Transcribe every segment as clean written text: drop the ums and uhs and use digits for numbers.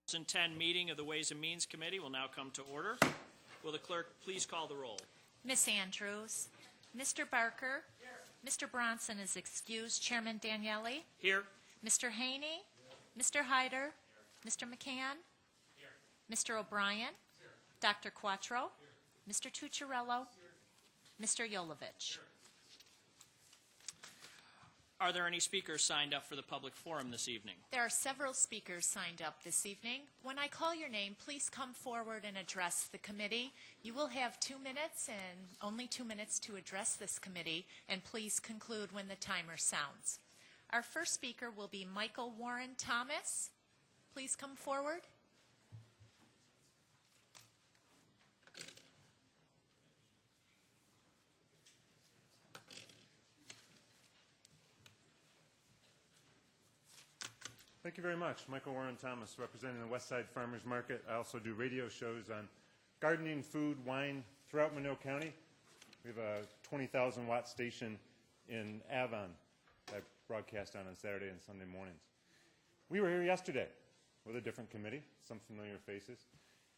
2010 meeting of the Ways and Means Committee will now come to order. Will the clerk please call the roll? Miss Andrews. Mr. Barker. Here. Mr. Bronson is excused. Chairman Daniele. Here. Mr. Haney. Here. Mr. Hyder. Here. Mr. McCann. Here. Mr. O'Brien. Here. Dr. Quattro. Here. Mr. Tucciarello. Here. Mr. Yolovich. Here. Are there any speakers signed up for the public forum this evening? There are several speakers signed up this evening. When I call your name, please come forward and address the committee. You will have 2 minutes and only 2 minutes to address this committee, and please conclude when the timer sounds. Our first speaker will be Michael Warren Thomas. Please come forward. Thank you very much. Michael Warren Thomas, representing the Westside Farmers Market. I also do radio shows on gardening, food, wine throughout Monroe County. We have a 20,000 watt station in Avon that I broadcast on Saturday and Sunday mornings. We were here yesterday with a different committee, some familiar faces,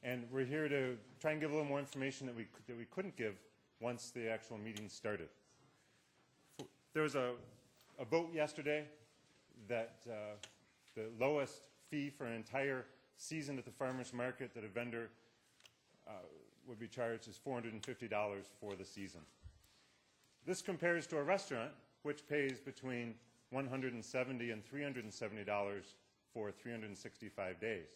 and we're here to try and give a little more information that we couldn't give once the actual meeting started. There was a vote yesterday that the lowest fee for an entire season at the farmer's market that a vendor would be charged is $450 for the season. This compares to a restaurant which pays between $170 and $370 for 365 days.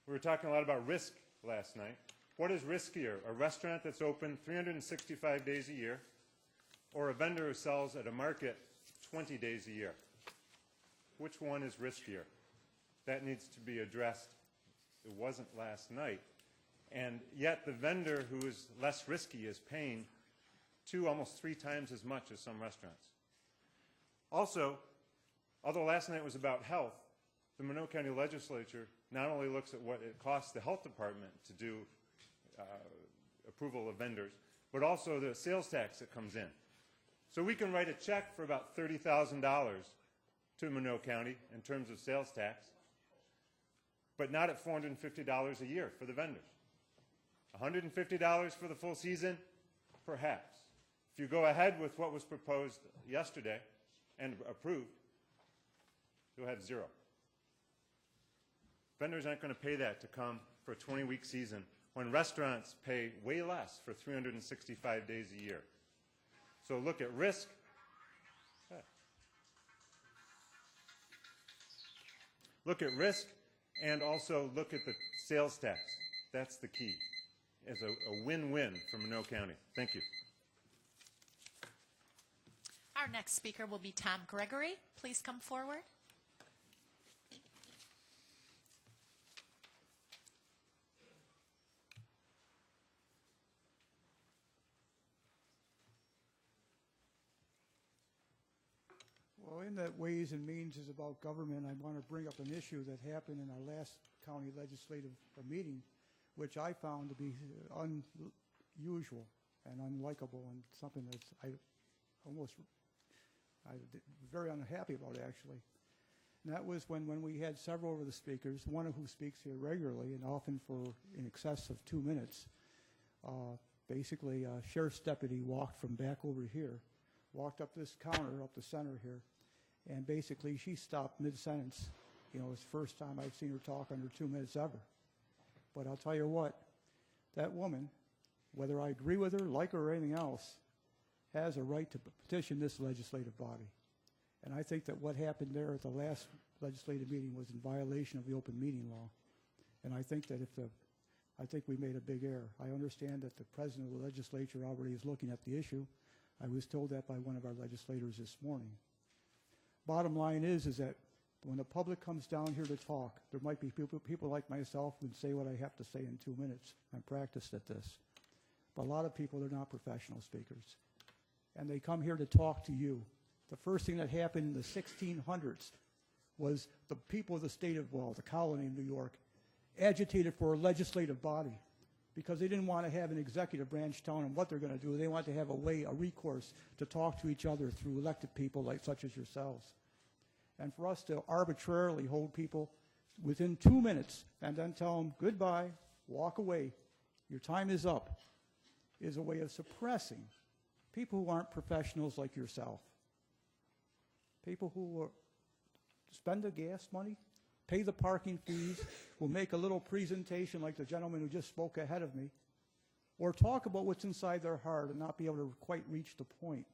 We were talking a lot about risk last night. What is riskier, a restaurant that's open 365 days a year or a vendor who sells at a market 20 days a year? Which one is riskier? That needs to be addressed. It wasn't last night. And yet the vendor who is less risky is paying almost 3 times as much as some restaurants. Also, although last night was about health, the Monroe County Legislature not only looks at what it costs the health department to do approval of vendors, but also the sales tax that comes in. So we can write a check for about $30,000 to Monroe County in terms of sales tax, but not at $450 a year for the vendors. $150 for the full season? Perhaps. If you go ahead with what was proposed yesterday and approved, you'll have zero. Vendors aren't going to pay that to come for a 20-week season when restaurants pay way less for 365 days a year. So look at risk. Look at risk and also look at the sales tax. That's the key. It's a win-win for Monroe County. Thank you. Our next speaker will be Tom Gregory. Please come forward. Well, in that Ways and Means is about government, I want to bring up an issue that happened in our last county legislative meeting, which I found to be unusual and unlikable and something that's I'm very unhappy about, actually. And that was when we had several of the speakers, one of who speaks here regularly and often for in excess of 2 minutes. Basically, a sheriff's deputy walked from back over here, walked up this counter, up the center here, and basically she stopped mid-sentence. You know, it's the first time I've seen her talk under 2 minutes ever. But I'll tell you what, that woman, whether I agree with her, like her, or anything else, has a right to petition this legislative body. And I think that what happened there at the last legislative meeting was in violation of the open meeting law. And I think that I think we made a big error. I understand that the president of the legislature already is looking at the issue. I was told that by one of our legislators this morning. Bottom line is that when the public comes down here to talk, there might be people like myself who say what I have to say in 2 minutes. I'm practiced at this. But a lot of people are not professional speakers. And they come here to talk to you. The first thing that happened in the 1600s was the people of the state of, the colony of New York, agitated for a legislative body because they didn't want to have an executive branch telling them what they're going to do. They wanted to have a recourse to talk to each other through elected people such as yourselves. And for us to arbitrarily hold people within 2 minutes and then tell them goodbye, walk away, your time is up, is a way of suppressing people who aren't professionals like yourself. People who spend the gas money, pay the parking fees, will make a little presentation like the gentleman who just spoke ahead of me, or talk about what's inside their heart and not be able to quite reach the point.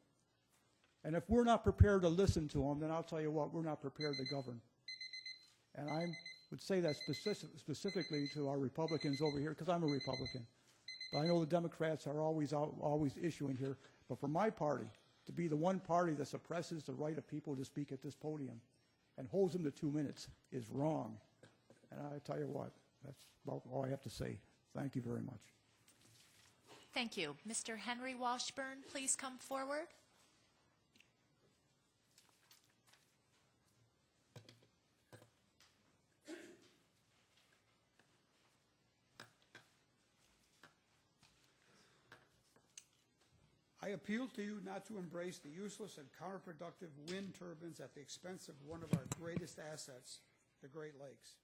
And if we're not prepared to listen to them, then I'll tell you what, we're not prepared to govern. And I would say that specifically to our Republicans over here, because I'm a Republican. But I know the Democrats are always issuing here. But for my party, to be the one party that suppresses the right of people to speak at this podium and holds them to 2 minutes is wrong. And I tell you what, that's about all I have to say. Thank you very much. Thank you. Mr. Henry Washburn, please come forward. I appeal to you not to embrace the useless and counterproductive wind turbines at the expense of one of our greatest assets, the Great Lakes.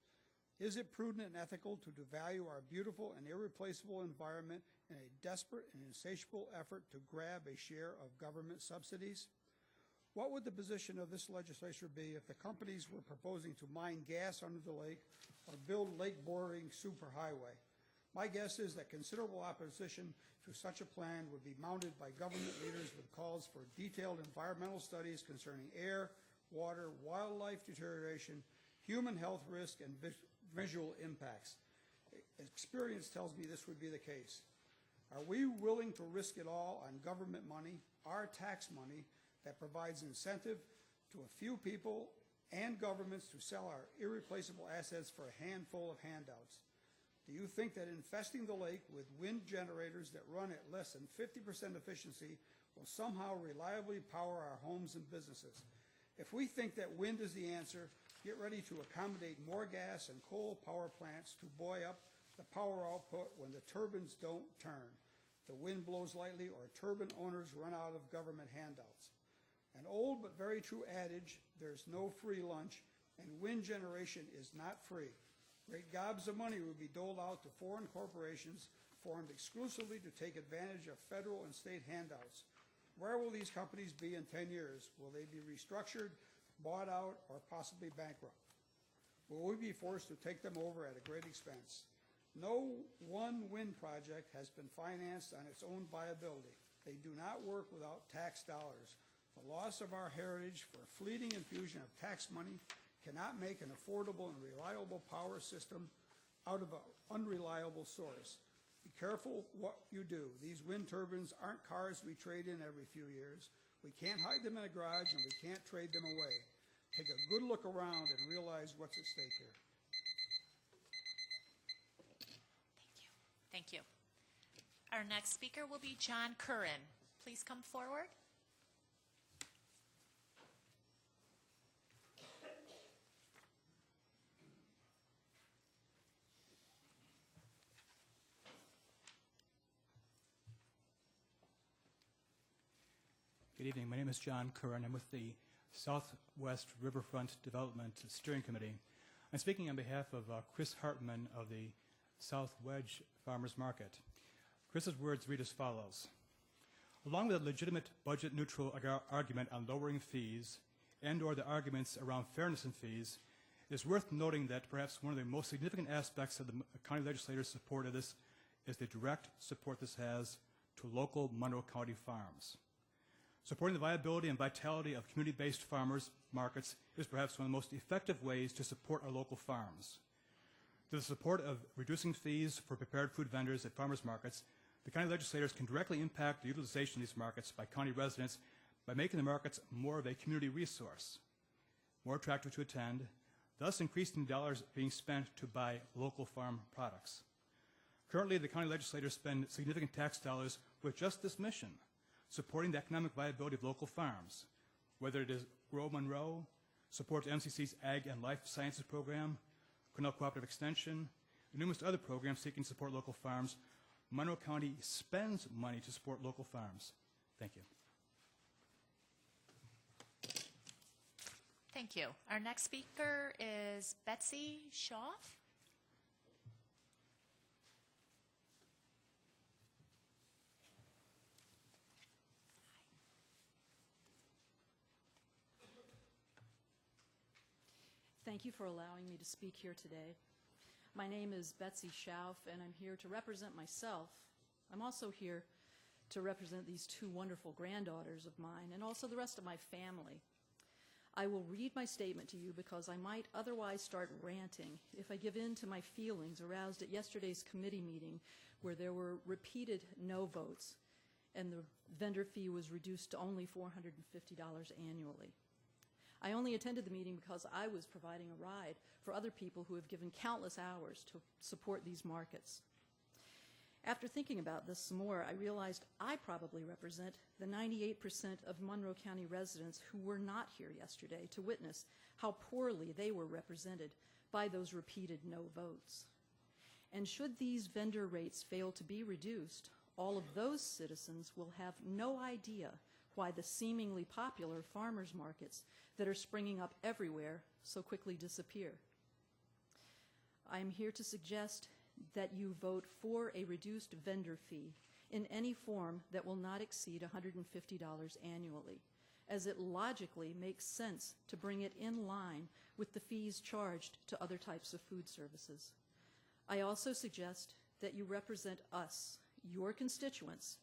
Is it prudent and ethical to devalue our beautiful and irreplaceable environment in a desperate and insatiable effort to grab a share of government subsidies? What would the position of this legislature be if the companies were proposing to mine gas under the lake or build lake bordering superhighway? My guess is that considerable opposition to such a plan would be mounted by government leaders with calls for detailed environmental studies concerning air, water, wildlife deterioration, human health risk, and visual impacts. Experience tells me this would be the case. Are we willing to risk it all on government money, our tax money, that provides incentive to a few people and governments to sell our irreplaceable assets for a handful of handouts? Do you think that infesting the lake with wind generators that run at less than 50% efficiency will somehow reliably power our homes and businesses? If we think that wind is the answer, get ready to accommodate more gas and coal power plants to buoy up the power output when the turbines don't turn, the wind blows lightly, or turbine owners run out of government handouts. An old but very true adage, there's no free lunch, and wind generation is not free. Great gobs of money would be doled out to foreign corporations formed exclusively to take advantage of federal and state handouts. Where will these companies be in 10 years? Will they be restructured, bought out, or possibly bankrupt? Will we be forced to take them over at a great expense? No one wind project has been financed on its own viability. They do not work without tax dollars. The loss of our heritage for a fleeting infusion of tax money cannot make an affordable and reliable power system out of an unreliable source. Be careful what you do. These wind turbines aren't cars we trade in every few years. We can't hide them in a garage, and we can't trade them away. Take a good look around and realize what's at stake here. Thank you. Our next speaker will be John Curran. Please come forward. Good evening. My name is John Curran. I'm with the Southwest Riverfront Development Steering Committee. I'm speaking on behalf of Chris Hartman of the South Wedge Farmers Market. Chris's words read as follows. Along with a legitimate budget-neutral argument on lowering fees and or the arguments around fairness in fees, it is worth noting that perhaps one of the most significant aspects of the county legislators' support of this is the direct support this has to local Monroe County farms. Supporting the viability and vitality of community-based farmers markets is perhaps one of the most effective ways to support our local farms. Through the support of reducing fees for prepared food vendors at farmers markets, the county legislators can directly impact the utilization of these markets by county residents by making the markets more of a community resource, more attractive to attend, thus increasing dollars being spent to buy local farm products. Currently, the county legislators spend significant tax dollars with just this mission, supporting the economic viability of local farms, whether it is Grow Monroe, support MCC's Ag and Life Sciences program, Cornell Cooperative Extension, and numerous other programs seeking to support local farms. Monroe County spends money to support local farms. Thank you. Thank you. Our next speaker is Betsy Schaaf. Thank you for allowing me to speak here today. My name is Betsy Schaaf, and I'm here to represent myself. I'm also here to represent these two wonderful granddaughters of mine and also the rest of my family. I will read my statement to you because I might otherwise start ranting if I give in to my feelings aroused at yesterday's committee meeting where there were repeated no votes and the vendor fee was reduced to only $450 annually. I only attended the meeting because I was providing a ride for other people who have given countless hours to support these markets. After thinking about this some more, I realized I probably represent the 98% of Monroe County residents who were not here yesterday to witness how poorly they were represented by those repeated no votes. And should these vendor rates fail to be reduced, all of those citizens will have no idea why the seemingly popular farmers markets that are springing up everywhere so quickly disappear. I am here to suggest that you vote for a reduced vendor fee in any form that will not exceed $150 annually, as it logically makes sense to bring it in line with the fees charged to other types of food services. I also suggest that you represent us, your constituents,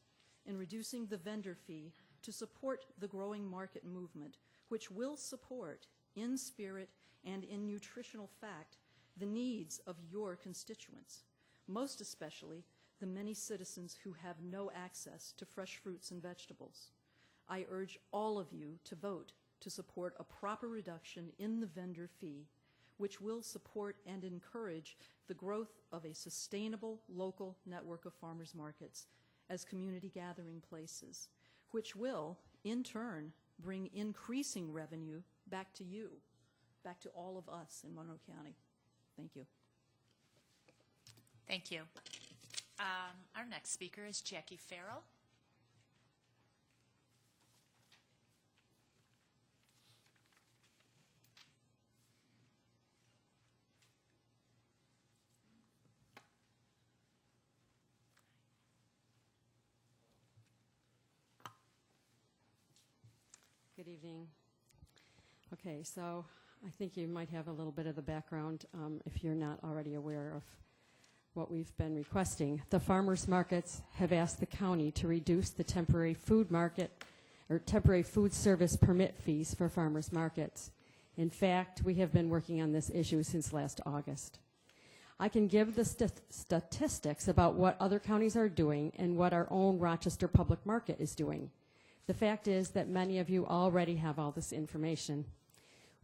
in reducing the vendor fee to support the growing market movement, which will support, in spirit and in nutritional fact, the needs of your constituents, most especially the many citizens who have no access to fresh fruits and vegetables. I urge all of you to vote to support a proper reduction in the vendor fee, which will support and encourage the growth of a sustainable local network of farmers markets as community gathering places, which will, in turn, bring increasing revenue back to you, back to all of us in Monroe County. Thank you. Thank you. Our next speaker is Jackie Farrell. Good evening. Okay, so I think you might have a little bit of the background if you're not already aware of what we've been requesting. The farmers markets have asked the county to reduce the temporary food market or temporary food service permit fees for farmers markets. In fact, we have been working on this issue since last August. I can give the statistics about what other counties are doing and what our own Rochester Public Market is doing. The fact is that many of you already have all this information.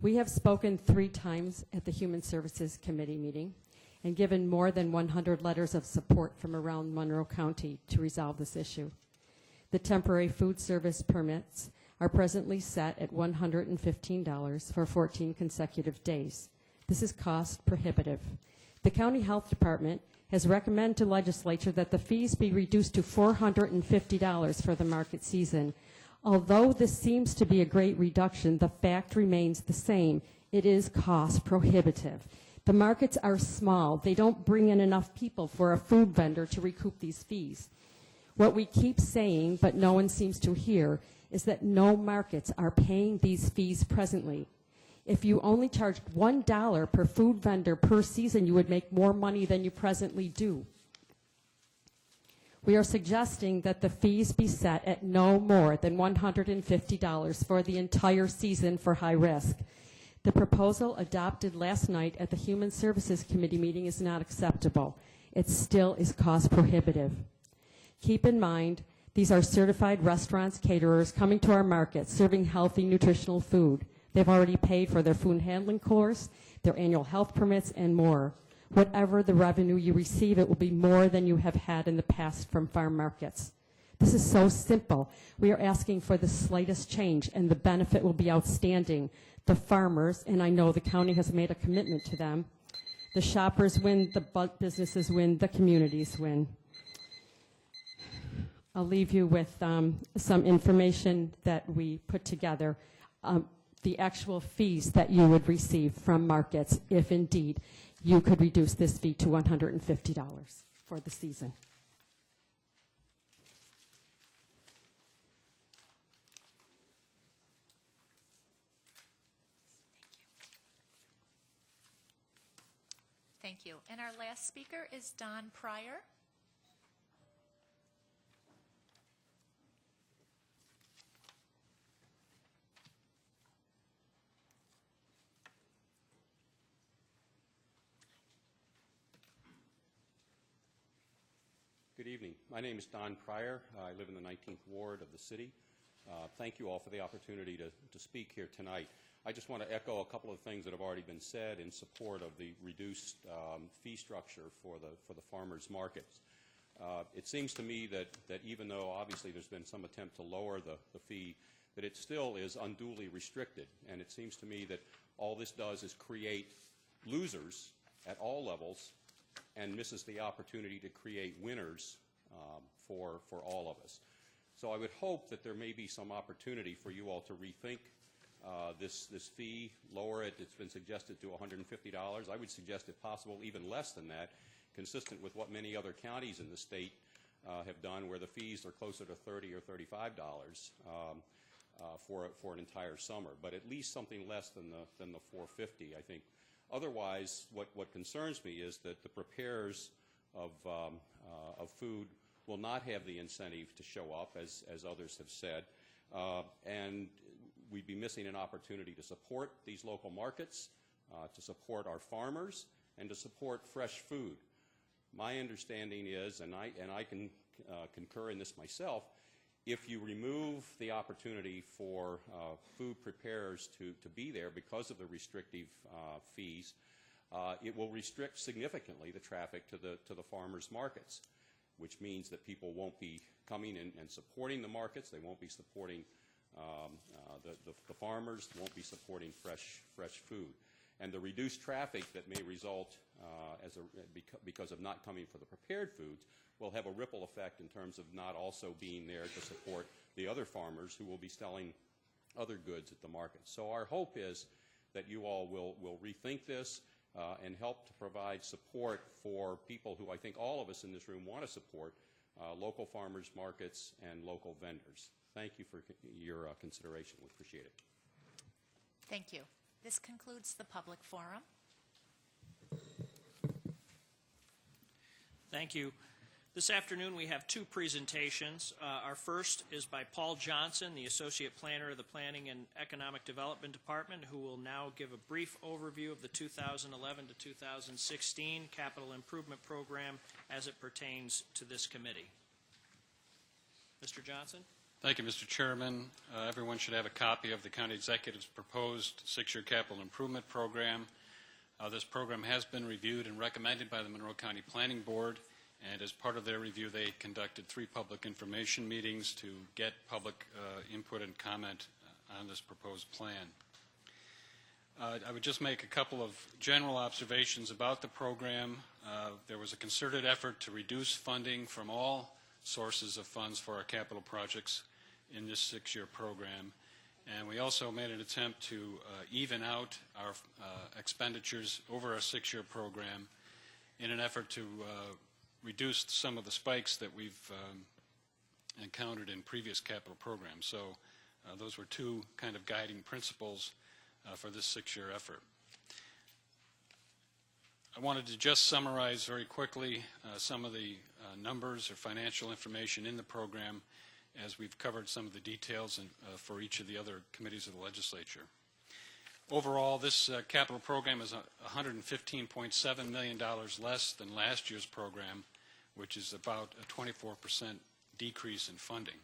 We have spoken 3 times at the Human Services Committee meeting and given more than 100 letters of support from around Monroe County to resolve this issue. The temporary food service permits are presently set at $115 for 14 consecutive days. This is cost prohibitive. The County Health Department has recommended to legislature that the fees be reduced to $450 for the market season. Although this seems to be a great reduction, the fact remains the same. It is cost prohibitive. The markets are small. They don't bring in enough people for a food vendor to recoup these fees. What we keep saying, but no one seems to hear, is that no markets are paying these fees presently. If you only charged $1 per food vendor per season, you would make more money than you presently do. We are suggesting that the fees be set at no more than $150 for the entire season for high risk. The proposal adopted last night at the Human Services Committee meeting is not acceptable. It still is cost prohibitive. Keep in mind, these are certified restaurants, caterers coming to our market, serving healthy, nutritional food. They've already paid for their food handling course, their annual health permits, and more. Whatever the revenue you receive, it will be more than you have had in the past from farm markets. This is so simple. We are asking for the slightest change, and the benefit will be outstanding. The farmers, and I know the county has made a commitment to them, the shoppers win, the businesses win, the communities win. I'll leave you with some information that we put together. the actual fees that you would receive from markets if indeed you could reduce this fee to $150 for the season. Thank you. And our last speaker is Don Pryor. Good evening. My name is Don Pryor. I live in the 19th Ward of the city. Thank you all for the opportunity to speak here tonight. I just want to echo a couple of things that have already been said in support of the reduced fee structure for the farmers markets. It seems to me that even though obviously there's been some attempt to lower the fee, that it still is unduly restricted. And it seems to me that all this does is create losers at all levels and misses the opportunity to create winners for all of us. So I would hope that there may be some opportunity for you all to rethink this fee, lower it. It's been suggested to $150. I would suggest, if possible, even less than that, consistent with what many other counties in the state have done, where the fees are closer to $30 or $35 for an entire summer. But at least something less than the $450, I think. Otherwise, what concerns me is that the preparers of food will not have the incentive to show up, as others have said, and we'd be missing an opportunity to support these local markets, to support our farmers, and to support fresh food. My understanding is, and I can concur in this myself, if you remove the opportunity for food preparers to be there because of the restrictive fees, it will restrict significantly the traffic to the farmers markets, which means that people won't be coming and supporting the markets. They won't be supporting the farmers, won't be supporting fresh food. And the reduced traffic that may result because of not coming for the prepared foods will have a ripple effect in terms of not also being there to support the other farmers who will be selling other goods at the market. So our hope is that you all will rethink this and help to provide support for people who I think all of us in this room want to support, local farmers markets and local vendors. Thank you for your consideration. We appreciate it. Thank you. This concludes the public forum. Thank you. This afternoon we have two presentations. Our first is by Paul Johnson, the Associate Planner of the Planning and Economic Development Department, who will now give a brief overview of the 2011 to 2016 Capital Improvement Program as it pertains to this committee. Mr. Johnson? Thank you, Mr. Chairman. Everyone should have a copy of the County Executive's proposed six-year capital improvement program. This program has been reviewed and recommended by the Monroe County Planning Board, and as part of their review, they conducted 3 public information meetings to get public input and comment on this proposed plan. I would just make a couple of general observations about the program. There was a concerted effort to reduce funding from all sources of funds for our capital projects in this 6-year program. And we also made an attempt to even out our expenditures over our 6-year program in an effort to reduce some of the spikes that we've encountered in previous capital programs. So those were 2 kind of guiding principles for this 6-year effort. I wanted to just summarize very quickly some of the numbers or financial information in the program, as we've covered some of the details for each of the other committees of the legislature. Overall, this capital program is $115.7 million less than last year's program, which is about a 24% decrease in funding.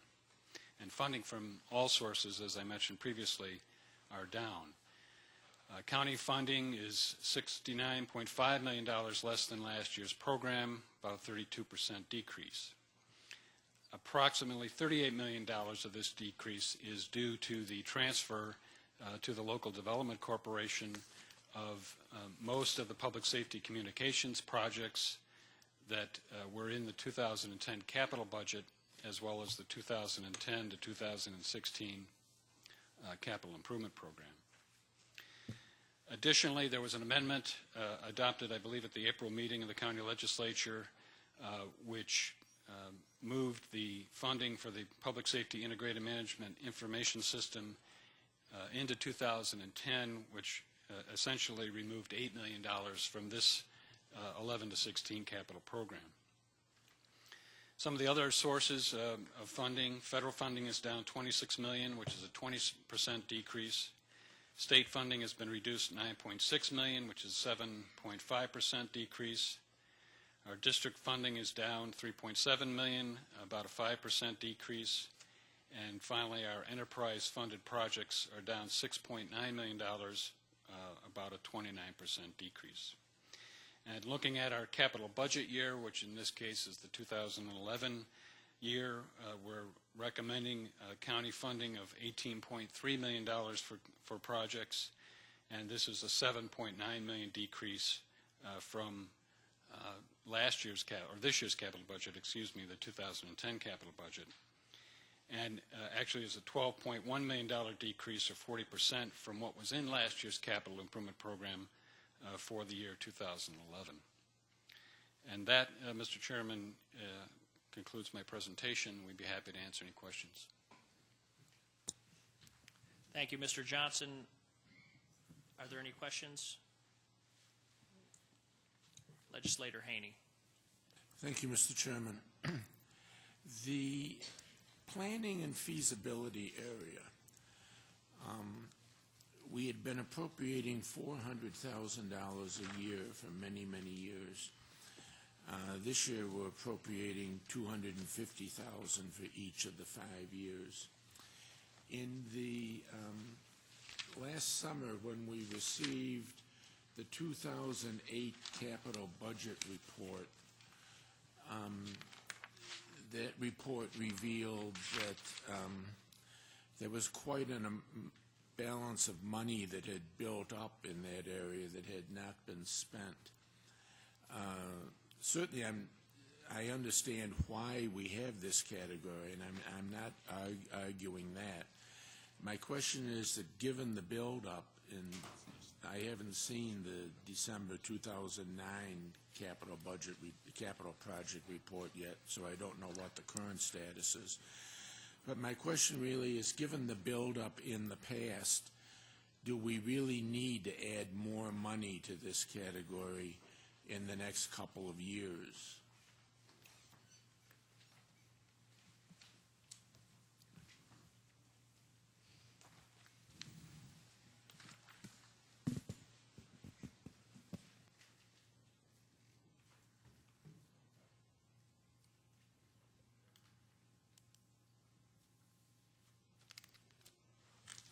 And funding from all sources, as I mentioned previously, are down. County funding is $69.5 million less than last year's program, about a 32% decrease. Approximately $38 million of this decrease is due to the transfer to the Local Development Corporation of most of the public safety communications projects that were in the 2010 capital budget, as well as the 2010 to 2016 capital improvement program. Additionally, there was an amendment adopted, I believe, at the April meeting of the county legislature, which moved the funding for the Public Safety Integrated Management Information System into 2010, which essentially removed $8 million from this 11 to 16 capital program. Some of the other sources of funding: federal funding is down $26 million, which is a 20% decrease. State funding has been reduced $9.6 million, which is a 7.5% decrease. Our district funding is down $3.7 million, about a 5% decrease. And finally, our enterprise-funded projects are down $6.9 million, about a 29% decrease. And looking at our capital budget year, which in this case is the 2011 year, we're recommending county funding of $18.3 million for projects, and this is a $7.9 million decrease from this year's capital budget, the 2010 capital budget. And actually is a $12.1 million decrease, or 40%, from what was in last year's capital improvement program for the year 2011. And that, Mr. Chairman, concludes my presentation. We'd be happy to answer any questions. Thank you, Mr. Johnson. Are there any questions? Legislator Haney. Thank you, Mr. Chairman. The planning and feasibility area, we had been appropriating $400,000 a year for many, many years. This year we're appropriating $250,000 for each of the 5 years. In the last summer, when we received the 2008 capital budget report, that report revealed that there was quite an balance of money that had built up in that area that had not been spent. Certainly, I understand why we have this category, and I'm not arguing that. My question is that given the buildup, and I haven't seen the December 2009 capital project report yet, so I don't know what the current status is. But my question really is, given the buildup in the past, do we really need to add more money to this category in the next couple of years?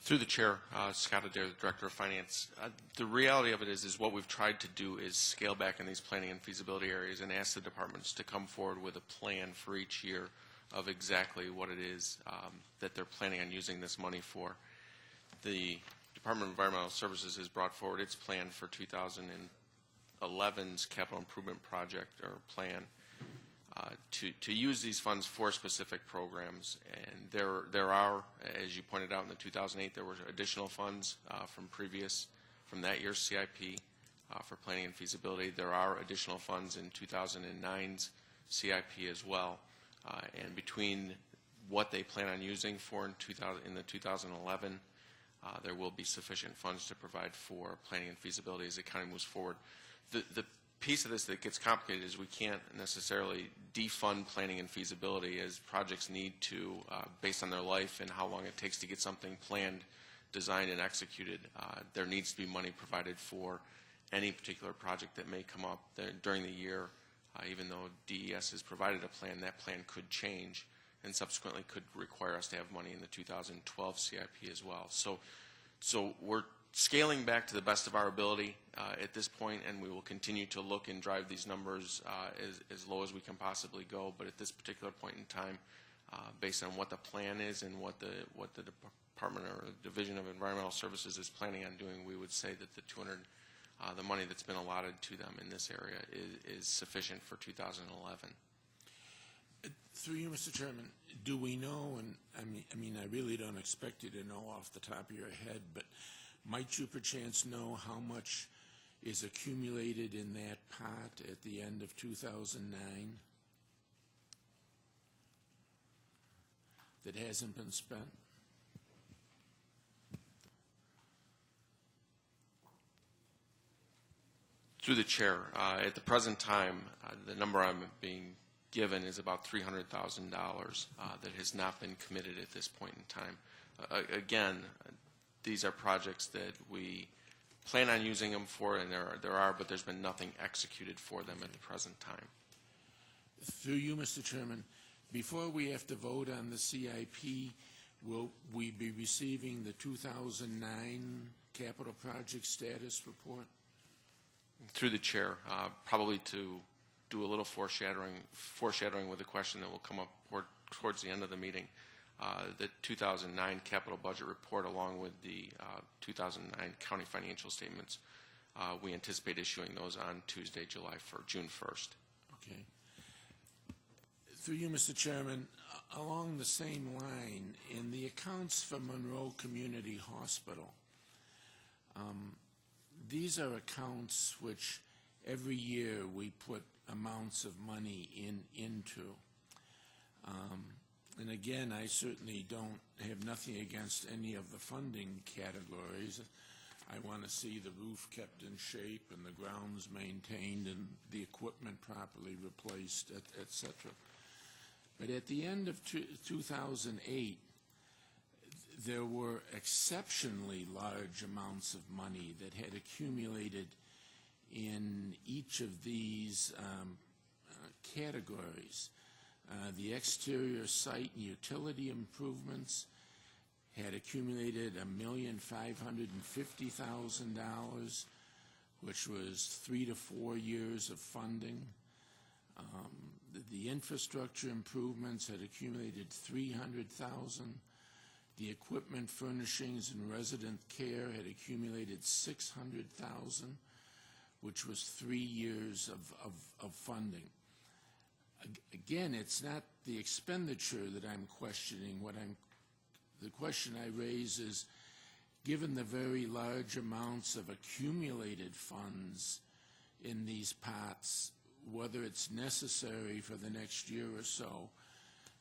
Through the chair, Scott Adair, the Director of Finance. The reality of it is what we've tried to do is scale back in these planning and feasibility areas and ask the departments to come forward with a plan for each year of exactly what it is that they're planning on using this money for. The Department of Environmental Services has brought forward its plan for 2011's capital improvement project or plan to use these funds for specific programs. And there are, as you pointed out in the 2008, there were additional funds from that year's CIP for planning and feasibility. There are additional funds in 2009's CIP as well. And between what they plan on using for in the 2011, there will be sufficient funds to provide for planning and feasibility as the county moves forward. The piece of this that gets complicated is we can't necessarily defund planning and feasibility, as projects need to, based on their life and how long it takes to get something planned, designed, and executed. There needs to be money provided for any particular project that may come up during the year. Even though DES has provided a plan, that plan could change and subsequently could require us to have money in the 2012 CIP as well. So we're scaling back to the best of our ability at this point, and we will continue to look and drive these numbers as low as we can possibly go. But at this particular point in time, based on what the plan is and what the Department or Division of Environmental Services is planning on doing, we would say that the money that's been allotted to them in this area is sufficient for 2011. Through you, Mr. Chairman, do we know, and I mean, I really don't expect you to know off the top of your head, but Might you perchance know how much is accumulated in that pot at the end of 2009 that hasn't been spent? Through the chair, at the present time, the number I'm being given is about $300,000 that has not been committed at this point in time. Again, these are projects that we plan on using them for, and there are, but there's been nothing executed for them at the present time. Through you, Mr. Chairman, before we have to vote on the CIP, will we be receiving the 2009 capital project status report? Through the chair, probably to do a little foreshadowing with a question that will come up towards the end of the meeting. The 2009 capital budget report, along with the 2009 county financial statements, we anticipate issuing those on Tuesday, June 1st. Okay. Through you, Mr. Chairman, along the same line, in the accounts for Monroe Community Hospital, these are accounts which every year we put amounts of money into. And again, I certainly don't have nothing against any of the funding categories. I want to see the roof kept in shape and the grounds maintained and the equipment properly replaced, et cetera. But at the end of 2008, there were exceptionally large amounts of money that had accumulated in each of these categories. The exterior site and utility improvements had accumulated $1,550,000, which was 3 to 4 years of funding. The infrastructure improvements had accumulated $300,000. The equipment furnishings and resident care had accumulated $600,000, which was 3 years of funding. Again, it's not the expenditure that I'm questioning. The question I raise is, given the very large amounts of accumulated funds in these pots, whether it's necessary for the next year or so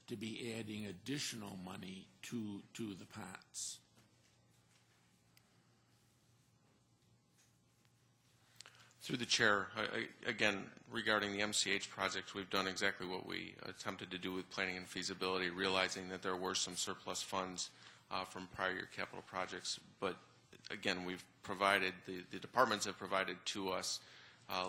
to be adding additional money to the pots. Through the chair, again, regarding the MCH projects, we've done exactly what we attempted to do with planning and feasibility, realizing that there were some surplus funds from prior year capital projects. But again, we've provided, the departments have provided to us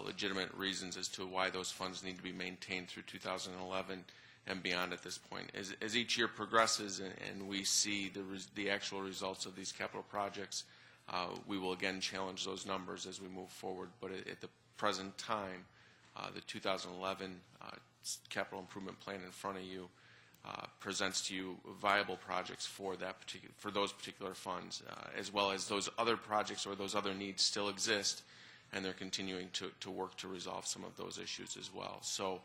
legitimate reasons as to why those funds need to be maintained through 2011 and beyond at this point. As each year progresses and we see the actual results of these capital projects, we will again challenge those numbers as we move forward. But at the present time, the 2011 capital improvement plan in front of you presents to you viable projects for those particular funds, as well as those other projects or those other needs still exist, and they're continuing to work to resolve some of those issues as well. So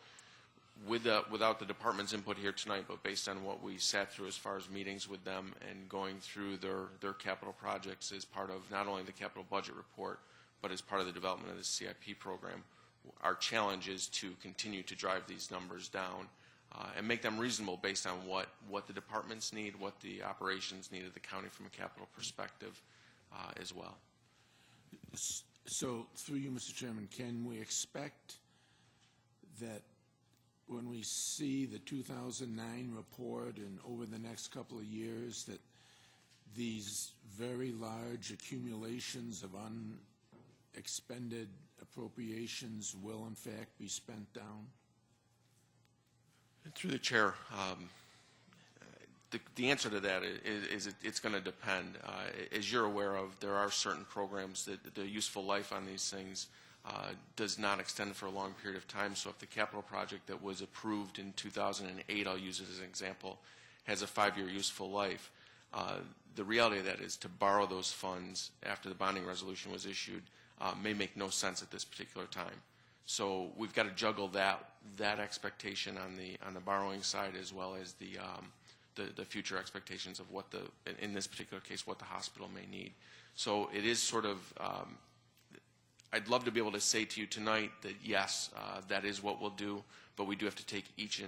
without the department's input here tonight, but based on what we sat through as far as meetings with them and going through their capital projects as part of not only the capital budget report, but as part of the development of the CIP program, our challenge is to continue to drive these numbers down and make them reasonable based on what the departments need, what the operations need of the county from a capital perspective as well. So, through you, Mr. Chairman, can we expect that when we see the 2009 report and over the next couple of years that these very large accumulations of unexpended appropriations will in fact be spent down? Through the chair, the answer to that is it's going to depend. As you're aware of, there are certain programs that the useful life on these things does not extend for a long period of time. So if the capital project that was approved in 2008, I'll use it as an example, has a 5-year useful life, the reality of that is to borrow those funds after the bonding resolution was issued may make no sense at this particular time. So we've got to juggle that expectation on the borrowing side as well as the the future expectations of what in this particular case, what the hospital may need. So it is sort of, I'd love to be able to say to you tonight that yes, that is what we'll do, but we do have to take each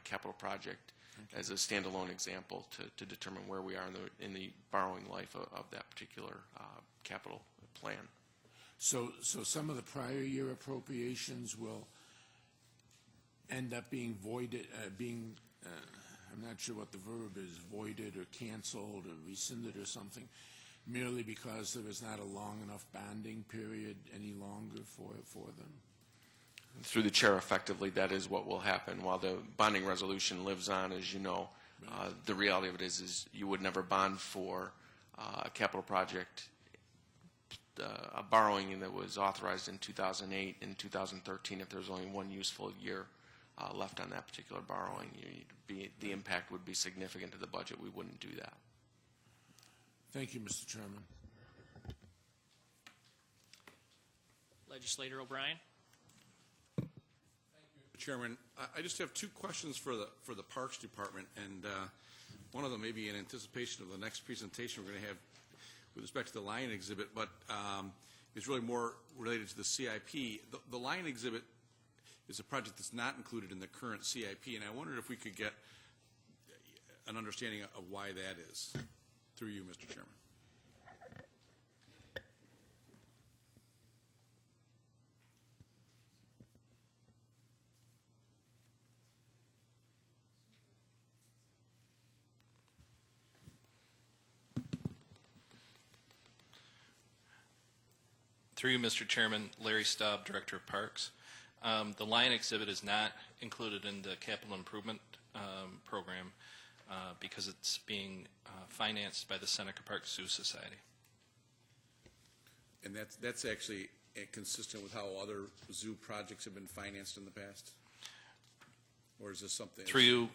capital project as a standalone example to determine where we are in the borrowing life of that particular capital plan. So some of the prior year appropriations will end up being voided, I'm not sure what the verb is, voided or canceled or rescinded or something, merely because there is not a long enough bonding period any longer for them? Through the chair, effectively, that is what will happen. While the bonding resolution lives on, as you know, the reality of it is you would never bond for a capital project, a borrowing that was authorized in 2008 and 2013 if there's only one useful year left on that particular borrowing. The impact would be significant to the budget. We wouldn't do that. Thank you, Mr. Chairman. Legislator O'Brien. Chairman, I just have two questions for the Parks Department, and one of them may be in anticipation of the next presentation we're going to have with respect to the lion exhibit, but is really more related to the CIP. The lion exhibit is a project that's not included in the current CIP, and I wondered if we could get an understanding of why that is, through you, Mr. Chairman. Through you, Mr. Chairman, Larry Staub, Director of Parks. The lion exhibit is not included in the capital improvement program because it's being financed by the Seneca Park Zoo Society. And that's actually consistent with how other zoo projects have been financed in the past? Or is this something? Through you,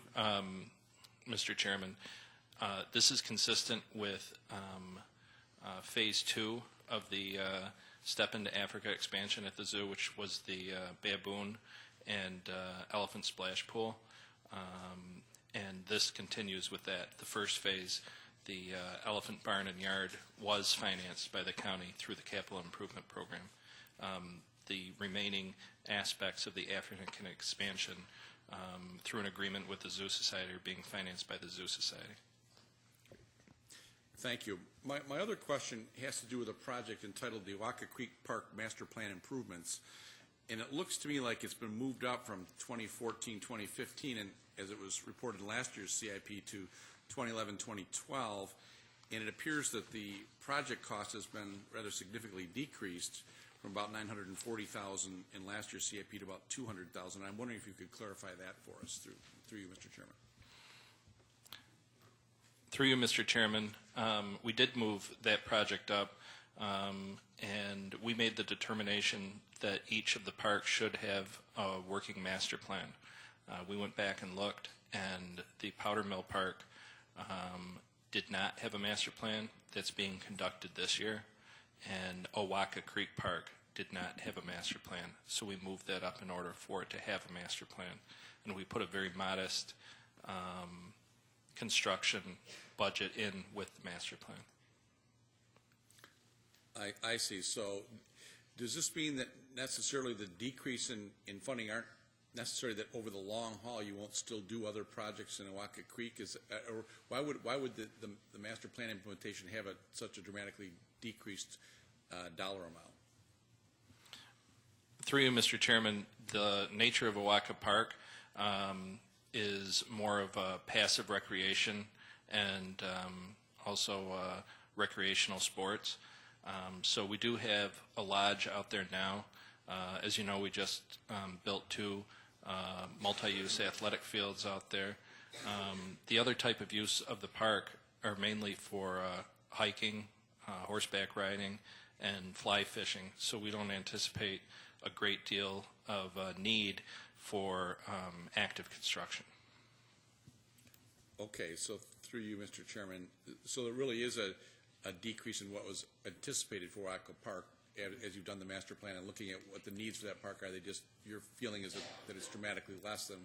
Mr. Chairman, this is consistent with Phase 2 of the Step into Africa expansion at the zoo, which was the baboon and elephant splash pool. And this continues with that. The first phase, the elephant barn and yard, was financed by the county through the capital improvement program. The remaining aspects of the African expansion through an agreement with the Zoo Society are being financed by the Zoo Society. Thank you. My other question has to do with a project entitled the Oahu Creek Park Master Plan Improvements. And it looks to me like it's been moved up from 2014, 2015, and as it was reported in last year's CIP, to 2011, 2012. And it appears that the project cost has been rather significantly decreased from about $940,000 in last year's CIP to about $200,000. I'm wondering if you could clarify that for us through you, Mr. Chairman. Through you, Mr. Chairman, we did move that project up, and we made the determination that each of the parks should have a working master plan. We went back and looked, and the Powder Mill Park did not have a master plan that's being conducted this year, and Oahu Creek Park did not have a master plan, so we moved that up in order for it to have a master plan. And we put a very modest construction budget in with the master plan. I see. So does this mean that necessarily the decrease in funding aren't necessarily that over the long haul you won't still do other projects in Oahu Creek? Or why would the master plan implementation have such a dramatically decreased dollar amount? Through you, Mr. Chairman, the nature of Oahu Park is more of a passive recreation and also recreational sports. So we do have a lodge out there now. As you know, we just built 2 multi-use athletic fields out there. The other type of use of the park are mainly for hiking, horseback riding, and fly fishing. So we don't anticipate a great deal of need for active construction. Okay, so through you, Mr. Chairman, so there really is a decrease in what was anticipated for Oahu Park as you've done the master plan and looking at what the needs for that park are. Your feeling is that it's dramatically less than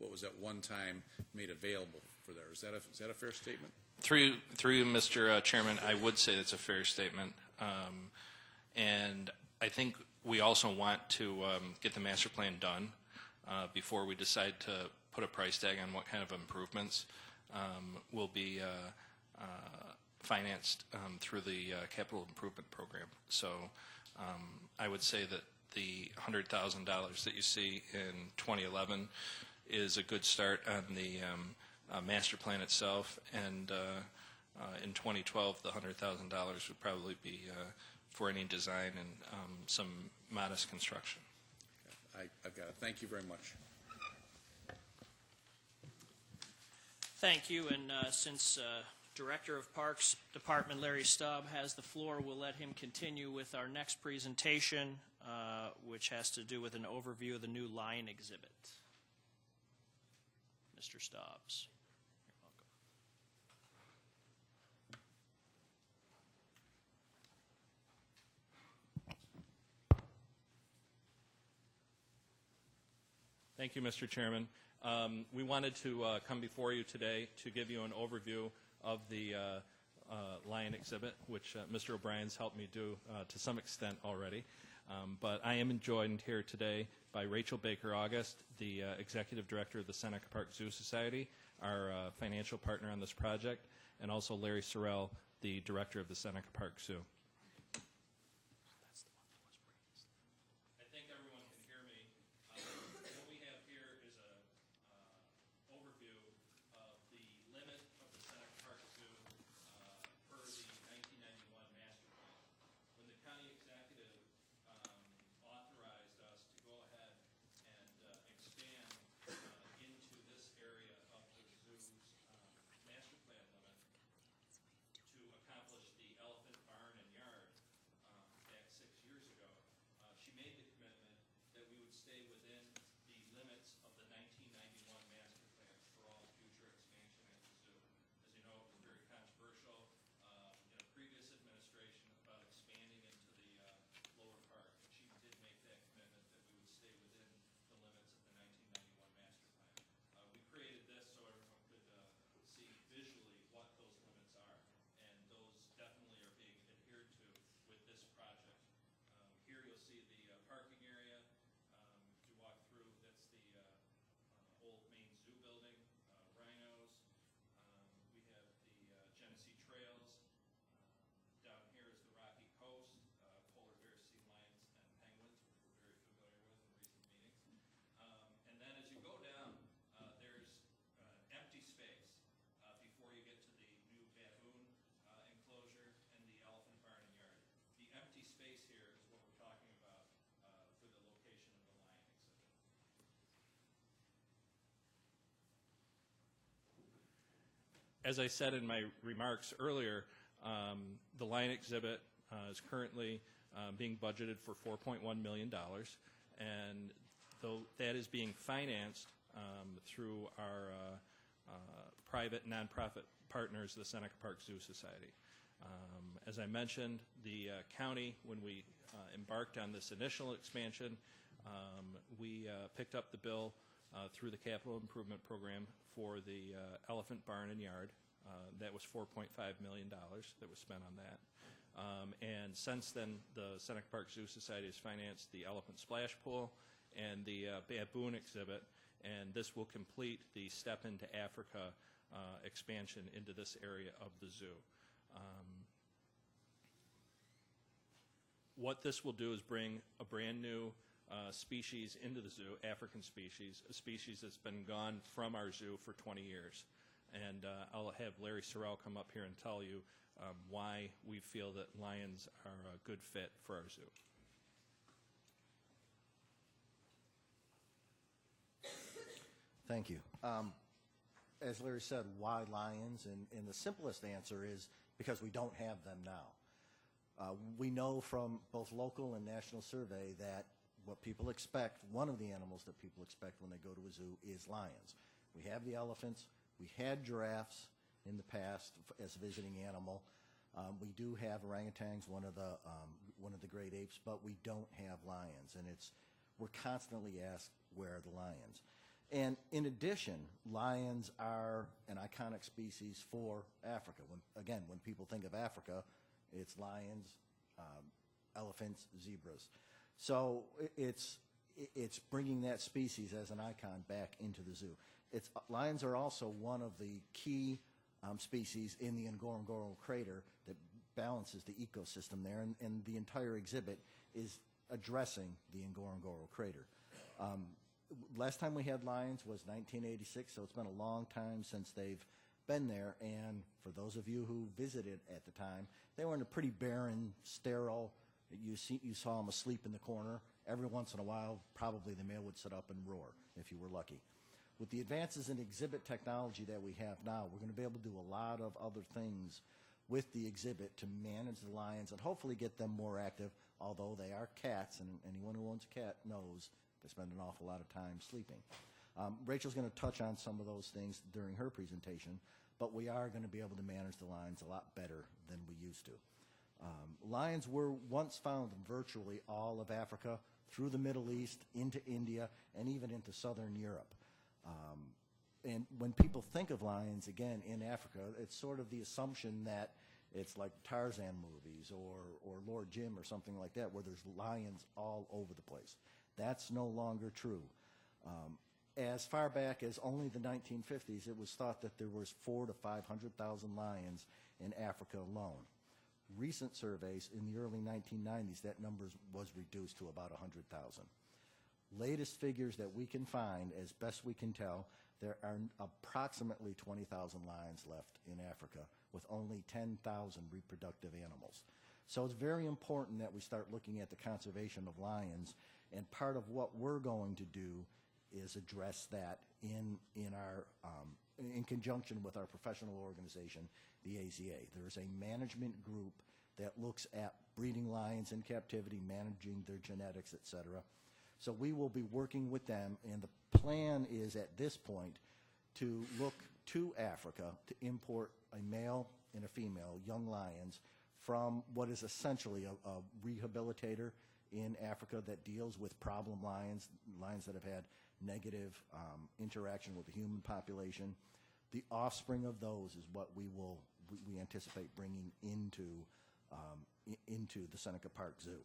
what was at one time made available for there. Is that a fair statement? Through you, Mr. Chairman, I would say that's a fair statement. And I think we also want to get the master plan done before we decide to put a price tag on what kind of improvements will be financed through the capital improvement program. So I would say that the $100,000 that you see in 2011 is a good start on the master plan itself, and in 2012 the $100,000 would probably be for any design and some modest construction. I've got it. Thank you very much. Thank you, and since Director of Parks Department Larry Stubb has the floor, we'll let him continue with our next presentation, which has to do with an overview of the new lion exhibit. Mr. Stubbs. You're welcome. Thank you, Mr. Chairman. We wanted to come before you today to give you an overview of the lion exhibit, which Mr. O'Brien's helped me do to some extent already. But I am joined here today by Rachel Baker-August, the Executive Director of the Seneca Park Zoo Society, our financial partner on this project, and also Larry Sorrell, the Director of the Seneca Park Zoo. I think everyone can hear me. What we have here is an overview of the limit of the Seneca Park Zoo per the 1991 master plan. When the county executive authorized us to go ahead and expand into this area of the zoo's master plan limit to accomplish the elephant barn and yard back 6 years ago, she made the commitment that we would stay within the limits of the 1991 master plan for all future expansion at the zoo. As you know, it was very controversial in a previous administration about expanding into the lower park. And she did make that commitment that we would stay within the limits of the 1991 master plan. We created this so everyone could see visually what those limits are, and those definitely are being adhered to with this project. Here you'll see the parking area. As you walk through, that's the old main zoo building, rhinos. We have the Genesee Trails. Down here is the Rocky Coast, polar bears, sea lions, and penguins, which we're very familiar with in recent meetings. And then as you go down, there's empty space before you get to the new baboon enclosure and the elephant barn and yard. The empty space here is what we're talking about for the location of the lion exhibit. As I said in my remarks earlier, the lion exhibit is currently being budgeted for $4.1 million, and though that is being financed through our private nonprofit partners, the Seneca Park Zoo Society. As I mentioned, the county, when we embarked on this initial expansion, we picked up the bill through the capital improvement program for the elephant barn and yard. That was $4.5 million that was spent on that. And since then, the Seneca Park Zoo Society has financed the elephant splash pool and the baboon exhibit, and this will complete the Step into Africa expansion into this area of the zoo. What this will do is bring a brand new species into the zoo, African species, a species that's been gone from our zoo for 20 years. And I'll have Larry Sorrell come up here and tell you why we feel that lions are a good fit for our zoo. Thank you. As Larry said, why lions? And the simplest answer is because we don't have them now. We know from both local and national survey that what people expect, one of the animals that people expect when they go to a zoo is lions. We have the elephants. We had giraffes in the past as a visiting animal. We do have orangutans, one of the great apes, but we don't have lions, and we're constantly asked where are the lions. And in addition, lions are an iconic species for Africa. When people think of Africa, it's lions, elephants, zebras. So it's bringing that species as an icon back into the zoo. Lions are also one of the key species in the Ngorongoro crater that balances the ecosystem there, and the entire exhibit is addressing the Ngorongoro crater. Last time we had lions was 1986, so it's been a long time since they've been there, and for those of you who visited at the time, they were in a pretty barren, sterile, you saw them asleep in the corner. Every once in a while, probably the male would sit up and roar, if you were lucky. With the advances in exhibit technology that we have now, we're going to be able to do a lot of other things with the exhibit to manage the lions and hopefully get them more active, although they are cats, and anyone who owns a cat knows they spend an awful lot of time sleeping. Rachel's going to touch on some of those things during her presentation, but we are going to be able to manage the lions a lot better than we used to. Lions were once found in virtually all of Africa, through the Middle East, into India, and even into southern Europe. And when people think of lions, again, in Africa, it's sort of the assumption that it's like Tarzan movies or Lord Jim or something like that, where there's lions all over the place. That's no longer true. As far back as only the 1950s, it was thought that there was 400,000 to 500,000 lions in Africa alone. Recent surveys in the early 1990s, that number was reduced to about 100,000. Latest figures that we can find, as best we can tell, there are approximately 20,000 lions left in Africa, with only 10,000 reproductive animals. So it's very important that we start looking at the conservation of lions, and part of what we're going to do is address that in conjunction with our professional organization, the AZA. There's a management group that looks at breeding lions in captivity, managing their genetics, et cetera. So we will be working with them, and the plan is at this point to look to Africa to import a male and a female, young lions, from what is essentially a rehabilitator in Africa that deals with problem lions, lions that have had negative interaction with the human population. The offspring of those is what we anticipate bringing into the Seneca Park Zoo.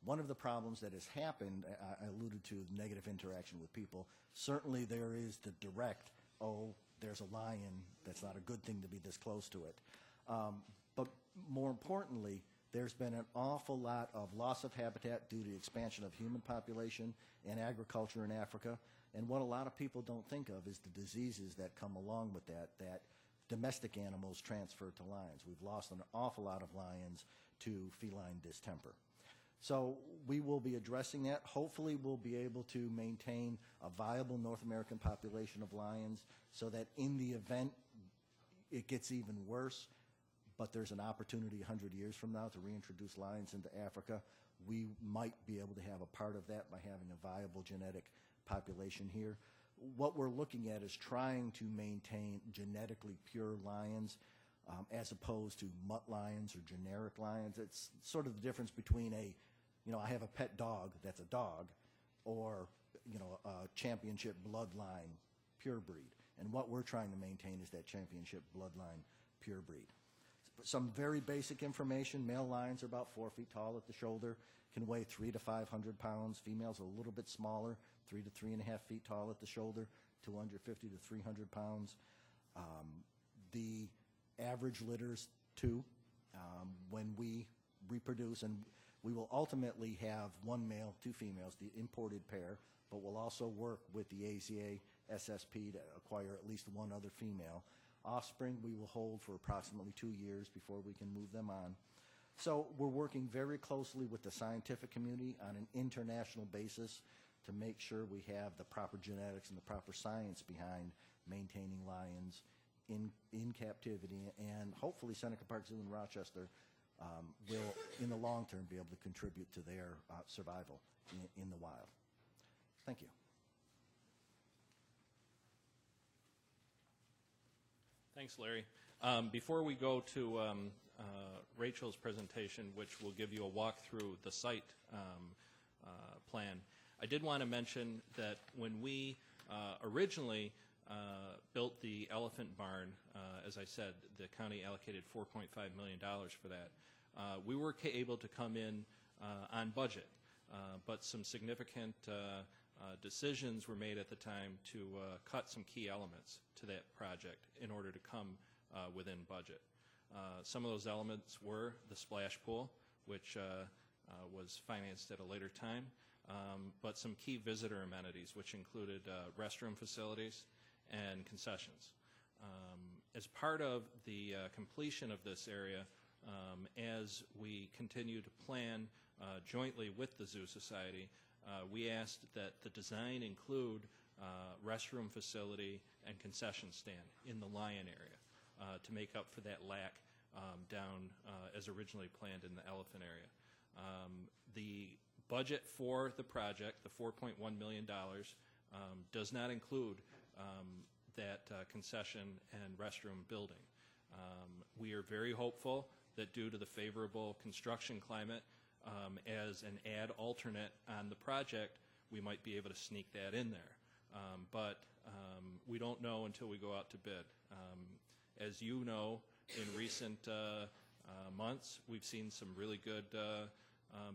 One of the problems that has happened, I alluded to negative interaction with people. Certainly there is the direct, there's a lion, that's not a good thing to be this close to it. But more importantly, there's been an awful lot of loss of habitat due to the expansion of human population and agriculture in Africa. And what a lot of people don't think of is the diseases that come along with that domestic animals transfer to lions. We've lost an awful lot of lions to feline distemper. So we will be addressing that. Hopefully we'll be able to maintain a viable North American population of lions so that in the event it gets even worse, but there's an opportunity 100 years from now to reintroduce lions into Africa, we might be able to have a part of that by having a viable genetic population here. What we're looking at is trying to maintain genetically pure lions as opposed to mutt lions or generic lions. It's sort of the difference between I have a pet dog that's a dog, or, a championship bloodline pure breed. And what we're trying to maintain is that championship bloodline pure breed. Some very basic information. Male lions are about 4 feet tall at the shoulder, can weigh 300 to 500 pounds. Females are a little bit smaller, 3 to 3.5 feet tall at the shoulder, 250 to 300 pounds. The average litter's 2 when we reproduce, and we will ultimately have 1 male, 2 females, the imported pair, but we'll also work with the AZA SSP to acquire at least 1 other female. Offspring we will hold for approximately 2 years before we can move them on. So we're working very closely with the scientific community on an international basis to make sure we have the proper genetics and the proper science behind maintaining lions in captivity, and hopefully Seneca Park Zoo in Rochester will, in the long term, be able to contribute to their survival in the wild. Thank you. Thanks, Larry. Before we go to Rachel's presentation, which will give you a walk through the site plan, I did want to mention that when we Originally built the Elephant Barn. As I said, the county allocated $4.5 million for that. We were able to come in on budget, but some significant decisions were made at the time to cut some key elements to that project in order to come within budget. Some of those elements were the splash pool, which was financed at a later time, but some key visitor amenities, which included restroom facilities and concessions. As part of the completion of this area, as we continue to plan jointly with the Zoo Society, we asked that the design include restroom facility and concession stand in the lion area to make up for that lack down as originally planned in the elephant area. The budget for the project, the $4.1 million, does not include that concession and restroom building. We are very hopeful that due to the favorable construction climate, as an add alternate on the project, we might be able to sneak that in there. But we don't know until we go out to bid. As you know, in recent months, we've seen some really good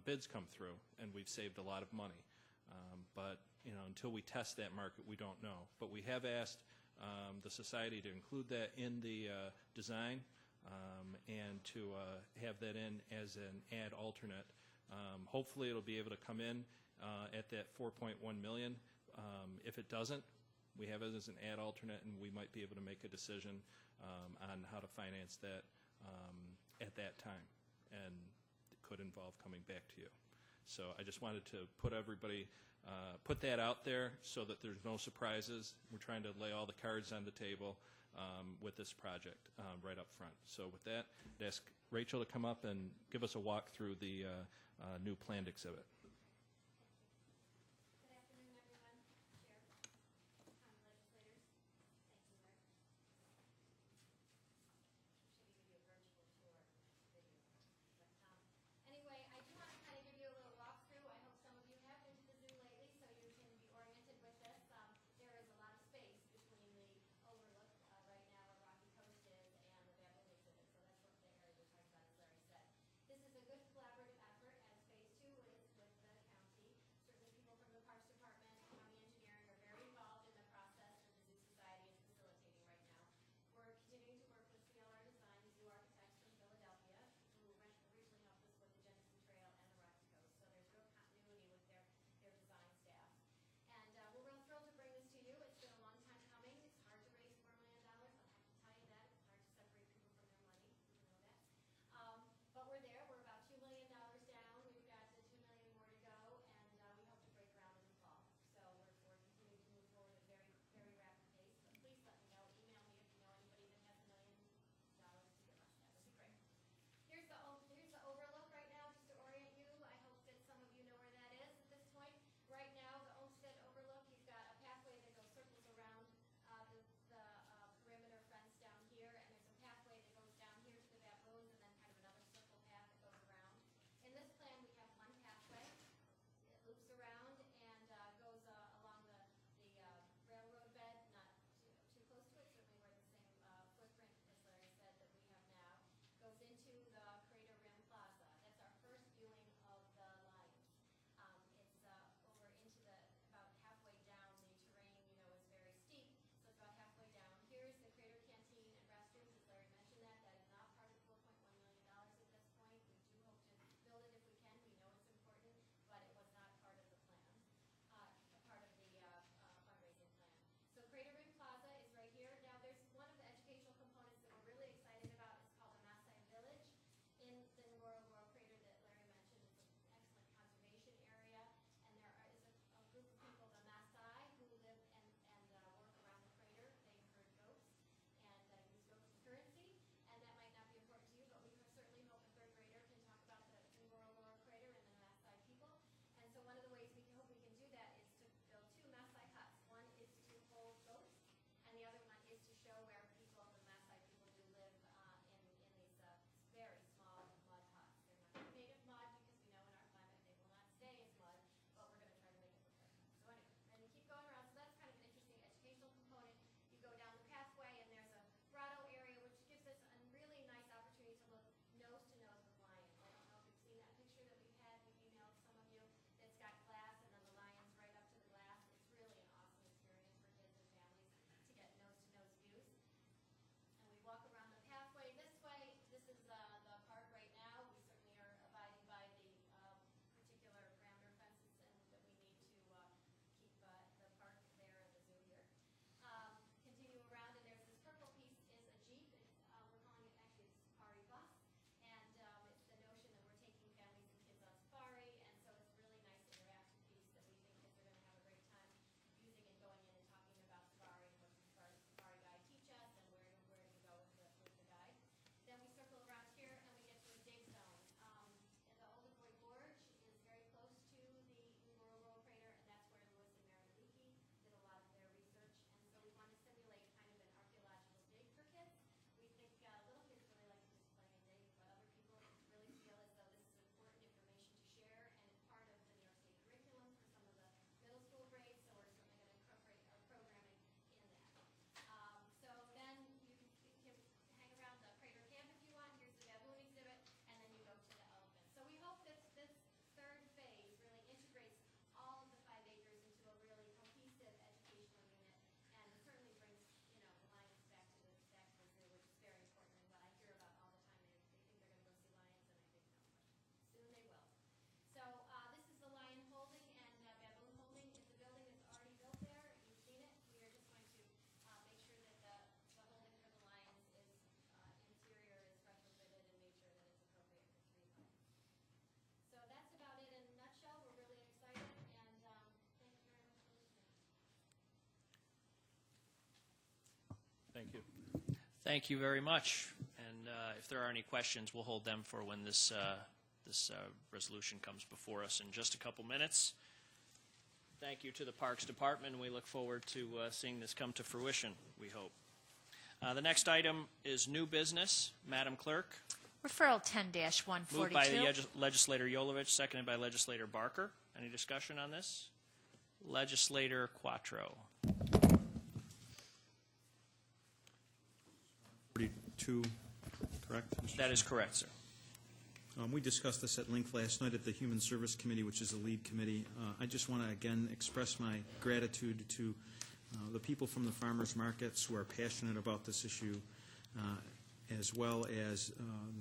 bids come through, and we've saved a lot of money. But until we test that market, we don't know. But we have asked the society to include that in the design and to have that in as an add alternate. Hopefully it'll be able to come in at that $4.1 million. If it doesn't, we have it as an add alternate, and we might be able to make a decision on how to finance that at that time, and it could involve coming back to you. So I just wanted to put put that out there so that there's no surprises. We're trying to lay all the cards on the table with this project right up front. So with that, I'd ask Rachel to come up and give us a walk through the new planned exhibit. This is a good collaborative effort, as Phase 2 is, with Thank you. Thank you very much. And if there are any questions, we'll hold them for when this resolution comes before us in just a couple minutes. Thank you to the Parks Department, and we look forward to seeing this come to fruition, we hope. The next item is new business. Madam Clerk. Referral 10-142. Moved by the Legislator Yolovich, seconded by Legislator Barker. Any discussion on this? Legislator Quattro. 42, correct? That is correct, sir. We discussed this at length last night at the Human Service Committee, which is the lead committee. I just want to again express my gratitude to the people from the farmers markets who are passionate about this issue, as well as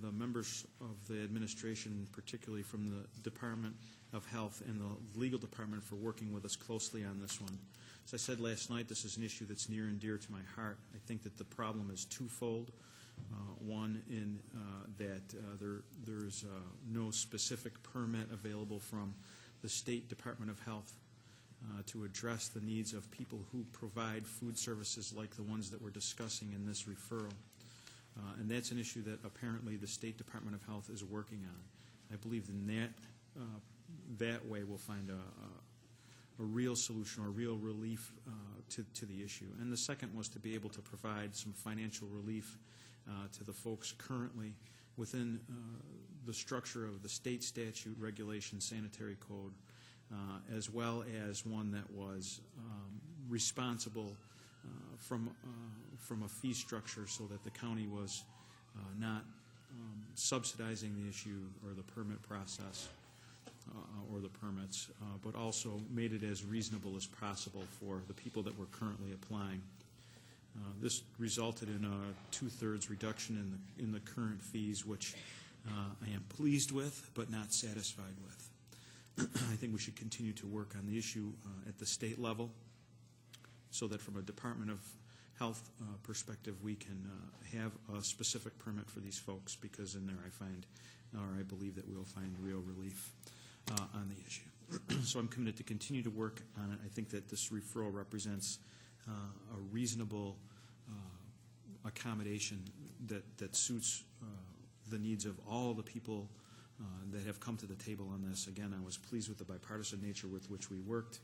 the members of the administration, particularly from the Department of Health and the legal department, for working with us closely on this one. As I said last night, this is an issue that's near and dear to my heart. I think that the problem is twofold. One, in that there's no specific permit available from the State Department of Health to address the needs of people who provide food services like the ones that we're discussing in this referral. And that's an issue that apparently the State Department of Health is working on. I believe in that way we'll find a real solution or real relief to the issue. And the second was to be able to provide some financial relief to the folks currently within the structure of the state statute, regulation, sanitary code, as well as one that was responsible from a fee structure so that the county was not subsidizing the issue or the permit process or the permits, but also made it as reasonable as possible for the people that were currently applying. This resulted in a 2/3 reduction in the current fees, which I am pleased with but not satisfied with. I think we should continue to work on the issue at the state level so that from a Department of Health perspective we can have a specific permit for these folks, because in there I believe that we'll find real relief on the issue. So I'm committed to continue to work on it. I think that this referral represents a reasonable accommodation that suits the needs of all the people that have come to the table on this. Again, I was pleased with the bipartisan nature with which we worked,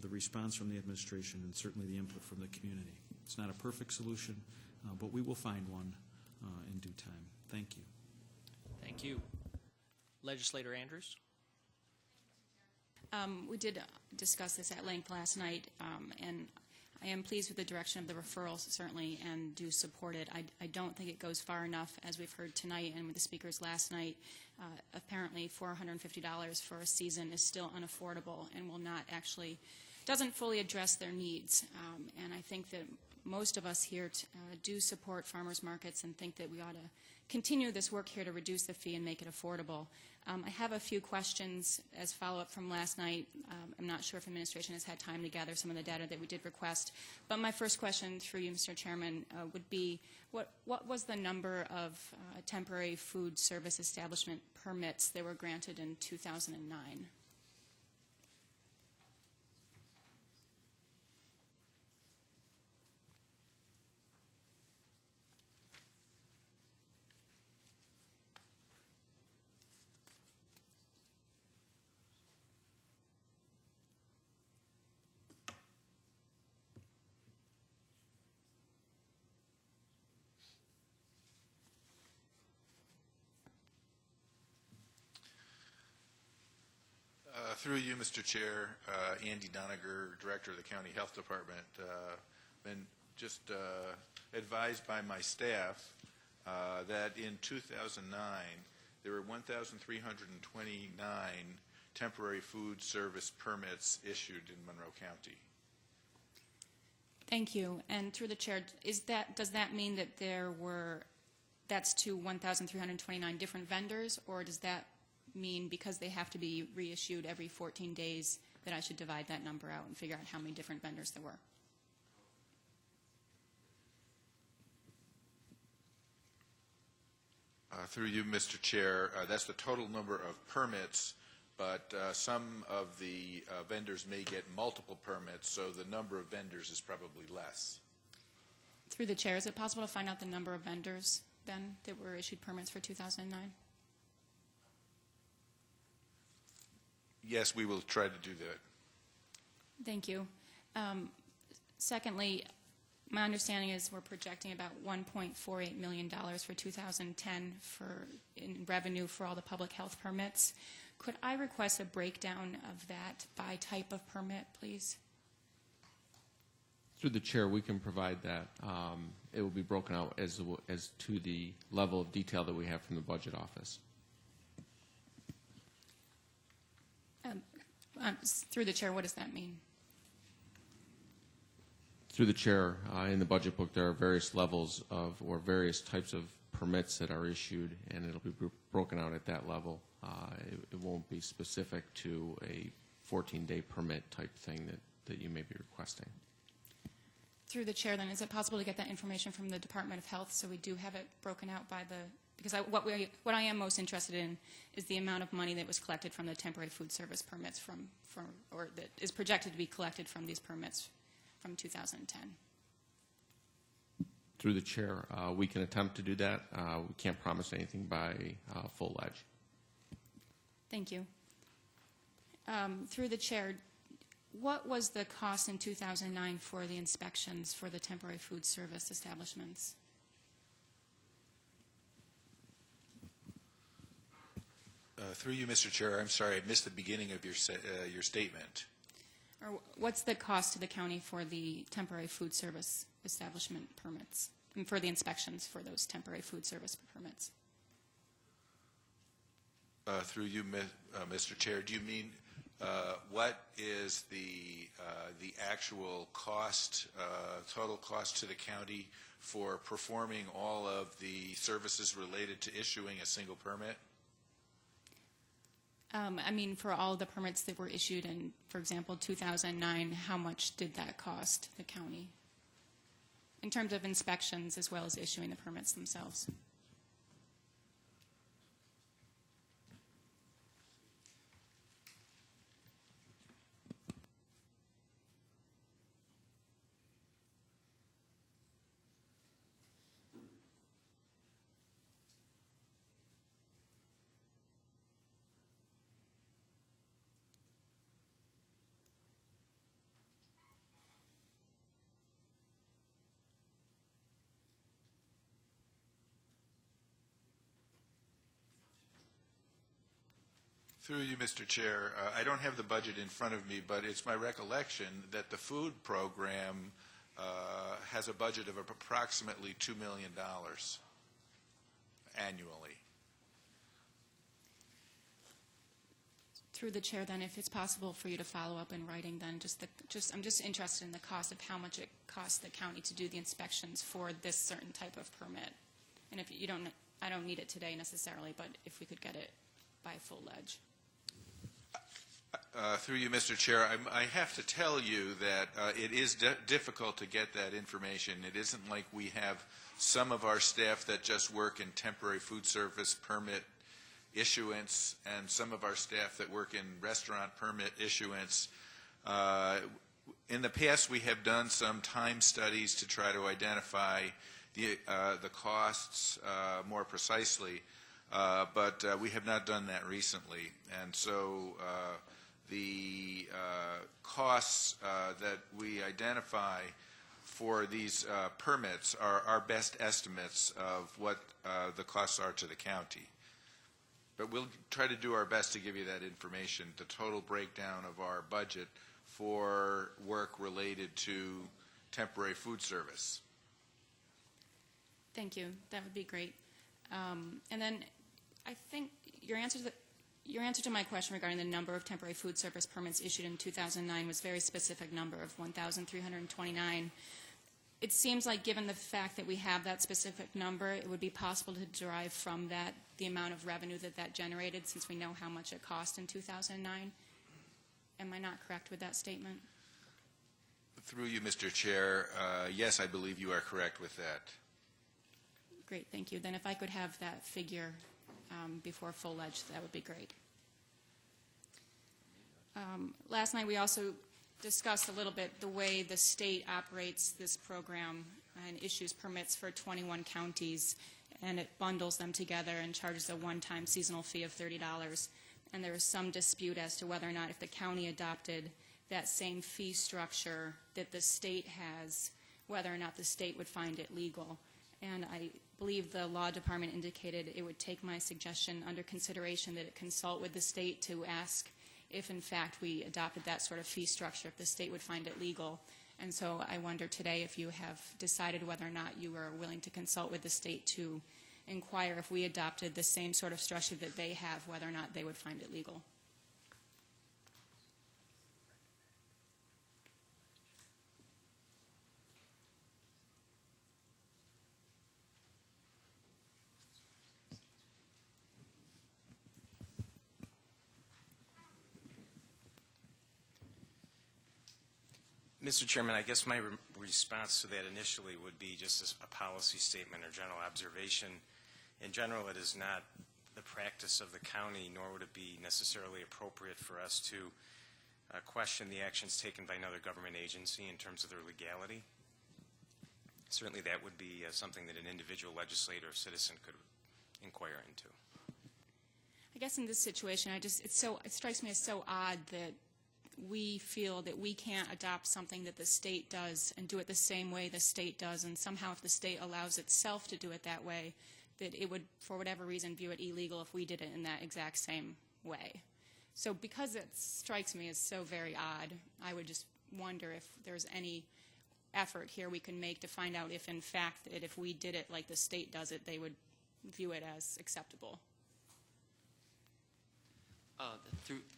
the response from the administration, and certainly the input from the community. It's not a perfect solution, but we will find one in due time. Thank you. Thank you. Legislator Andrews. We did discuss this at length last night, and I am pleased with the direction of the referrals, certainly, and do support it. I don't think it goes far enough, as we've heard tonight and with the speakers last night. Apparently, $450 for a season is still unaffordable and will not actually, doesn't fully address their needs. And I think that most of us here do support farmers markets and think that we ought to continue this work here to reduce the fee and make it affordable. I have a few questions as follow-up from last night. I'm not sure if administration has had time to gather some of the data that we did request. But my first question through you, Mr. Chairman, would be what was the number of temporary food service establishment permits that were granted in 2009? Through you, Mr. Chair, Andy Doniger, Director of the County Health Department, been just advised by my staff that in 2009 there were 1,329 temporary food service permits issued in Monroe County. Thank you. And through the chair, does that mean that that's to 1,329 different vendors, or does that mean because they have to be reissued every 14 days that I should divide that number out and figure out how many different vendors there were? Through you, Mr. Chair, that's the total number of permits, but some of the vendors may get multiple permits, so the number of vendors is probably less. Through the chair, is it possible to find out the number of vendors then that were issued permits for 2009? Yes, we will try to do that. Thank you. Secondly, my understanding is we're projecting about $1.48 million for 2010 in revenue for all the public health permits. Could I request a breakdown of that by type of permit, please? Through the chair, we can provide that. It will be broken out as to the level of detail that we have from the budget office. Through the chair, what does that mean? Through the chair, in the budget book, there are various levels of or various types of permits that are issued, and it'll be broken out at that level. It won't be specific to a 14-day permit type thing that you may be requesting. Through the chair, then, is it possible to get that information from the Department of Health so we do have it broken out by the, because what I am most interested in is the amount of money that was collected from the temporary food service permits or that is projected to be collected from these permits from 2010. Through the chair, we can attempt to do that. We can't promise anything by full ledge. Thank you. Through the chair, what was the cost in 2009 for the inspections for the temporary food service establishments? Through you, Mr. Chair, I'm sorry, I missed the beginning of your statement. Or what's the cost to the county for the temporary food service establishment permits and for the inspections for those temporary food service permits? Through you, Mr. Chair, do you mean what is the actual cost, total cost to the county for performing all of the services related to issuing a single permit? I mean, for all the permits that were issued in, for example, 2009, how much did that cost the county in terms of inspections as well as issuing the permits themselves? Through you, Mr. Chair, I don't have the budget in front of me, but it's my recollection that the food program has a budget of approximately $2 million annually. Through the chair, then, if it's possible for you to follow up in writing, then I'm just interested in the cost of how much it costs the county to do the inspections for this certain type of permit. And if you don't, I don't need it today necessarily, but if we could get it by full ledge. Through you, Mr. Chair, I have to tell you that it is difficult to get that information. It isn't like we have some of our staff that just work in temporary food service permit issuance and some of our staff that work in restaurant permit issuance. In the past, we have done some time studies to try to identify the costs more precisely, but we have not done that recently. And so the costs that we identify for these permits are our best estimates of what the costs are to the county. But we'll try to do our best to give you that information, the total breakdown of our budget for work related to temporary food service. Thank you. That would be great. And then I think your answer to my question regarding the number of temporary food service permits issued in 2009 was a very specific number of 1,329. It seems like given the fact that we have that specific number, it would be possible to derive from that the amount of revenue that generated, since we know how much it cost in 2009. Am I not correct with that statement? Through you, Mr. Chair, yes, I believe you are correct with that. Great, thank you. Then if I could have that figure before full ledge, that would be great. Last night we also discussed a little bit the way the state operates this program and issues permits for 21 counties, and it bundles them together and charges a one-time seasonal fee of $30. And there was some dispute as to whether or not if the county adopted that same fee structure that the state has, whether or not the state would find it legal. And I believe the law department indicated it would take my suggestion under consideration, that it consult with the state to ask if in fact we adopted that sort of fee structure, if the state would find it legal. And so I wonder today if you have decided whether or not you are willing to consult with the state to inquire if we adopted the same sort of structure that they have, whether or not they would find it legal. Mr. Chairman, I guess my response to that initially would be just a policy statement or general observation. In general, it is not the practice of the county, nor would it be necessarily appropriate for us to question the actions taken by another government agency in terms of their legality. Certainly that would be something that an individual legislator or citizen could inquire into. I guess in this situation, it strikes me as so odd that we feel that we can't adopt something that the state does and do it the same way the state does, and somehow if the state allows itself to do it that way, that it would, for whatever reason, view it illegal if we did it in that exact same way. So because it strikes me as so very odd, I would just wonder if there's any effort here we can make to find out if in fact that if we did it like the state does it, they would view it as acceptable.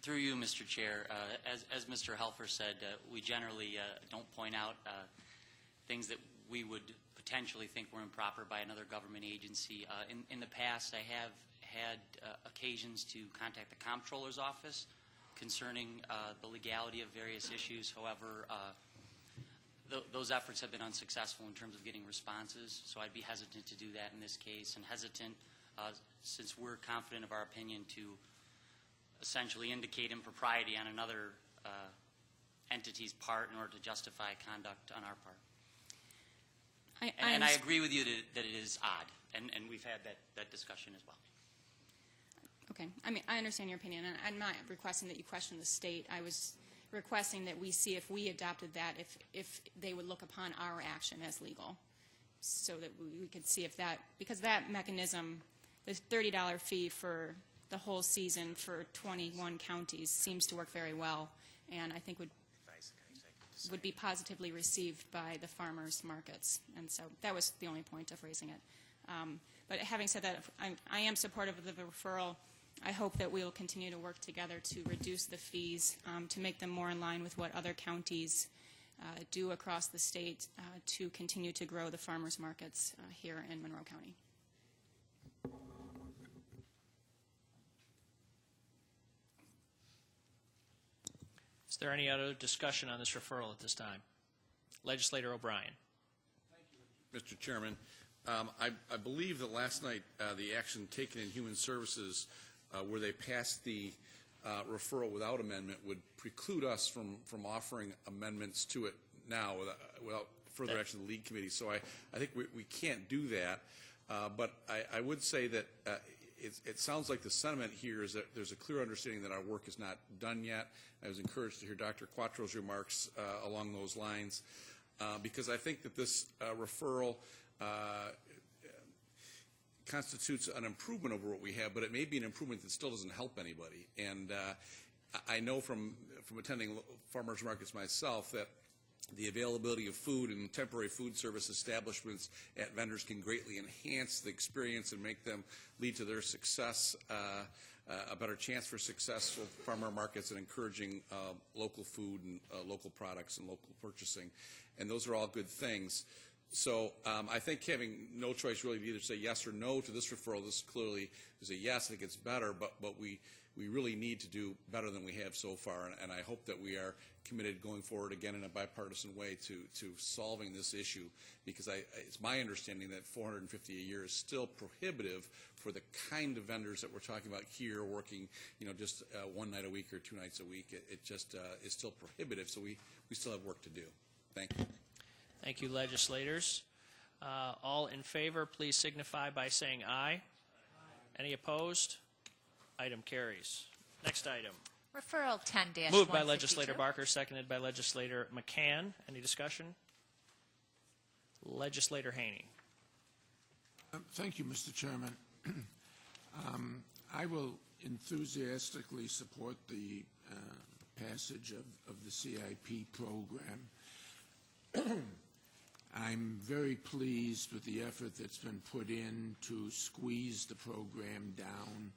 Through you, Mr. Chair, as Mr. Helfer said, we generally don't point out things that we would potentially think were improper by another government agency. In the past, I have had occasions to contact the comptroller's office concerning the legality of various issues. However, those efforts have been unsuccessful in terms of getting responses, so I'd be hesitant to do that in this case, and hesitant, since we're confident of our opinion, to essentially indicate impropriety on another entity's part in order to justify conduct on our part. And I agree with you that it is odd, and we've had that discussion as well. Okay. I mean, I understand your opinion, and I'm not requesting that you question the state. I was requesting that we see if we adopted that, if they would look upon our action as legal, so that we could see if that, because that mechanism, the $30 fee for the whole season for 21 counties seems to work very well, and I think would be positively received by the farmers markets. And so that was the only point of raising it. But having said that, I am supportive of the referral. I hope that we will continue to work together to reduce the fees, to make them more in line with what other counties do across the state, to continue to grow the farmers markets here in Monroe County. Is there any other discussion on this referral at this time? Legislator O'Brien. Thank you, Mr. Chairman. I believe that last night the action taken in Human Services where they passed the referral without amendment would preclude us from offering amendments to it now without further action of the lead committee. So I think we can't do that. But I would say that it sounds like the sentiment here is that there's a clear understanding that our work is not done yet. I was encouraged to hear Dr. Quattro's remarks along those lines, because I think that this referral constitutes an improvement over what we have, but it may be an improvement that still doesn't help anybody. And I know from attending farmers markets myself that the availability of food and temporary food service establishments at vendors can greatly enhance the experience and make them lead to their success, a better chance for successful farmer markets and encouraging local food and local products and local purchasing. And those are all good things. So I think having no choice really to either say yes or no to this referral, this clearly is a yes. I think it's better, but we we really need to do better than we have so far, and I hope that we are committed going forward again in a bipartisan way to solving this issue, because it's my understanding that $450 a year is still prohibitive for the kind of vendors that we're talking about here, working just one night a week or 2 nights a week. It just is still prohibitive, so we still have work to do. Thank you. Thank you, legislators. All in favor, please signify by saying aye. Any opposed? Item carries. Next item. Referral 10-152. Moved by legislator Barker, seconded by legislator McCann. Any discussion? Legislator Haney. Thank you, Mr. Chairman. I will enthusiastically support the passage of the CIP program. I'm very pleased with the effort that's been put in to squeeze the program down.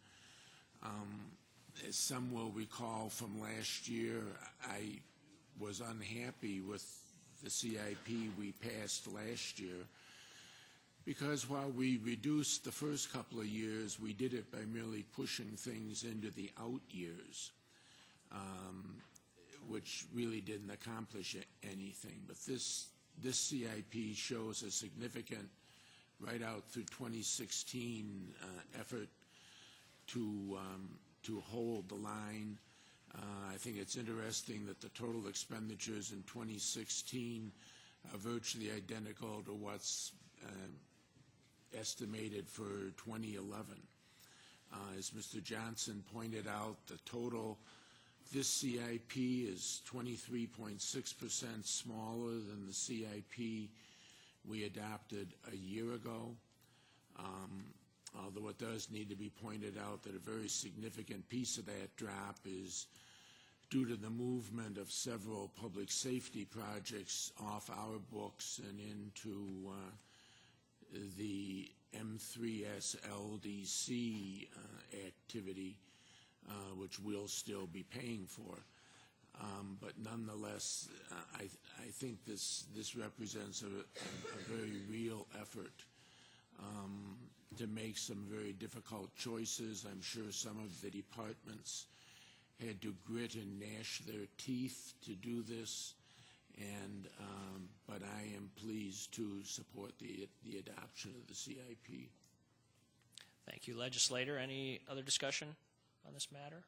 As some will recall from last year, I was unhappy with the CIP we passed last year, because while we reduced the first couple of years, we did it by merely pushing things into the out years, which really didn't accomplish anything. But this CIP shows a significant, right out through 2016, effort to hold the line. I think it's interesting that the total expenditures in 2016 are virtually identical to what's estimated for 2011. As Mr. Johnson pointed out, the total, this CIP is 23.6% smaller than the CIP we adopted a year ago. Although it does need to be pointed out that a very significant piece of that drop is due to the movement of several public safety projects off our books and into the M3S LDC activity, which we'll still be paying for. But nonetheless, I think this represents a very real effort to make some very difficult choices. I'm sure some of the departments had to grit and gnash their teeth to do this, and but I am pleased to support the adoption of the CIP. Thank you, legislator. Any other discussion on this matter?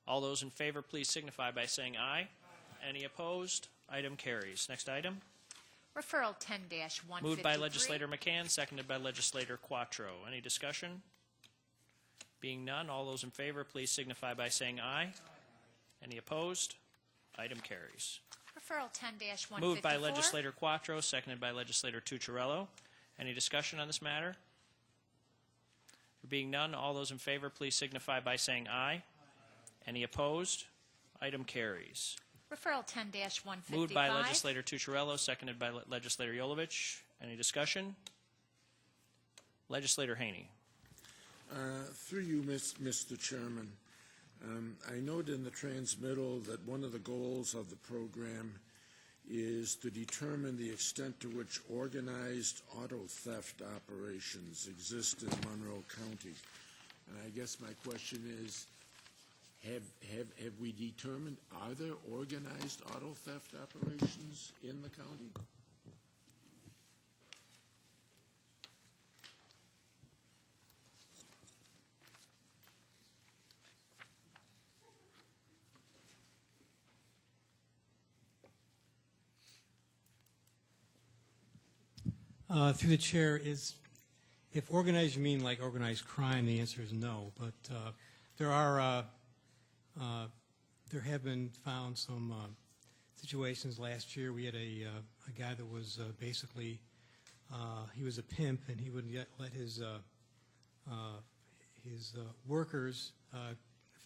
All those in favor, please signify by saying aye. Any opposed? Item carries. Next item. Referral 10-153. Moved by legislator McCann, seconded by legislator Quattro. Any discussion? Being none, all those in favor, please signify by saying aye. Any opposed? Item carries. Referral 10-154. Moved by legislator Quattro, seconded by legislator Tucciarello. Any discussion on this matter? There being none, all those in favor, please signify by saying aye. Any opposed? Item carries. Referral 10-155. Moved by legislator Tucciarello, seconded by legislator Yolovich. Any discussion? Legislator Haney. Through you, Mr. Chairman, I note in the transmittal that one of the goals of the program is to determine the extent to which organized auto theft operations exist in Monroe County. And I guess my question is, have we determined, are there organized auto theft operations in the county? Through the chair, if organized you mean like organized crime, the answer is no. But there have been found some situations. Last year we had a guy that was basically he was a pimp, and he would let his workers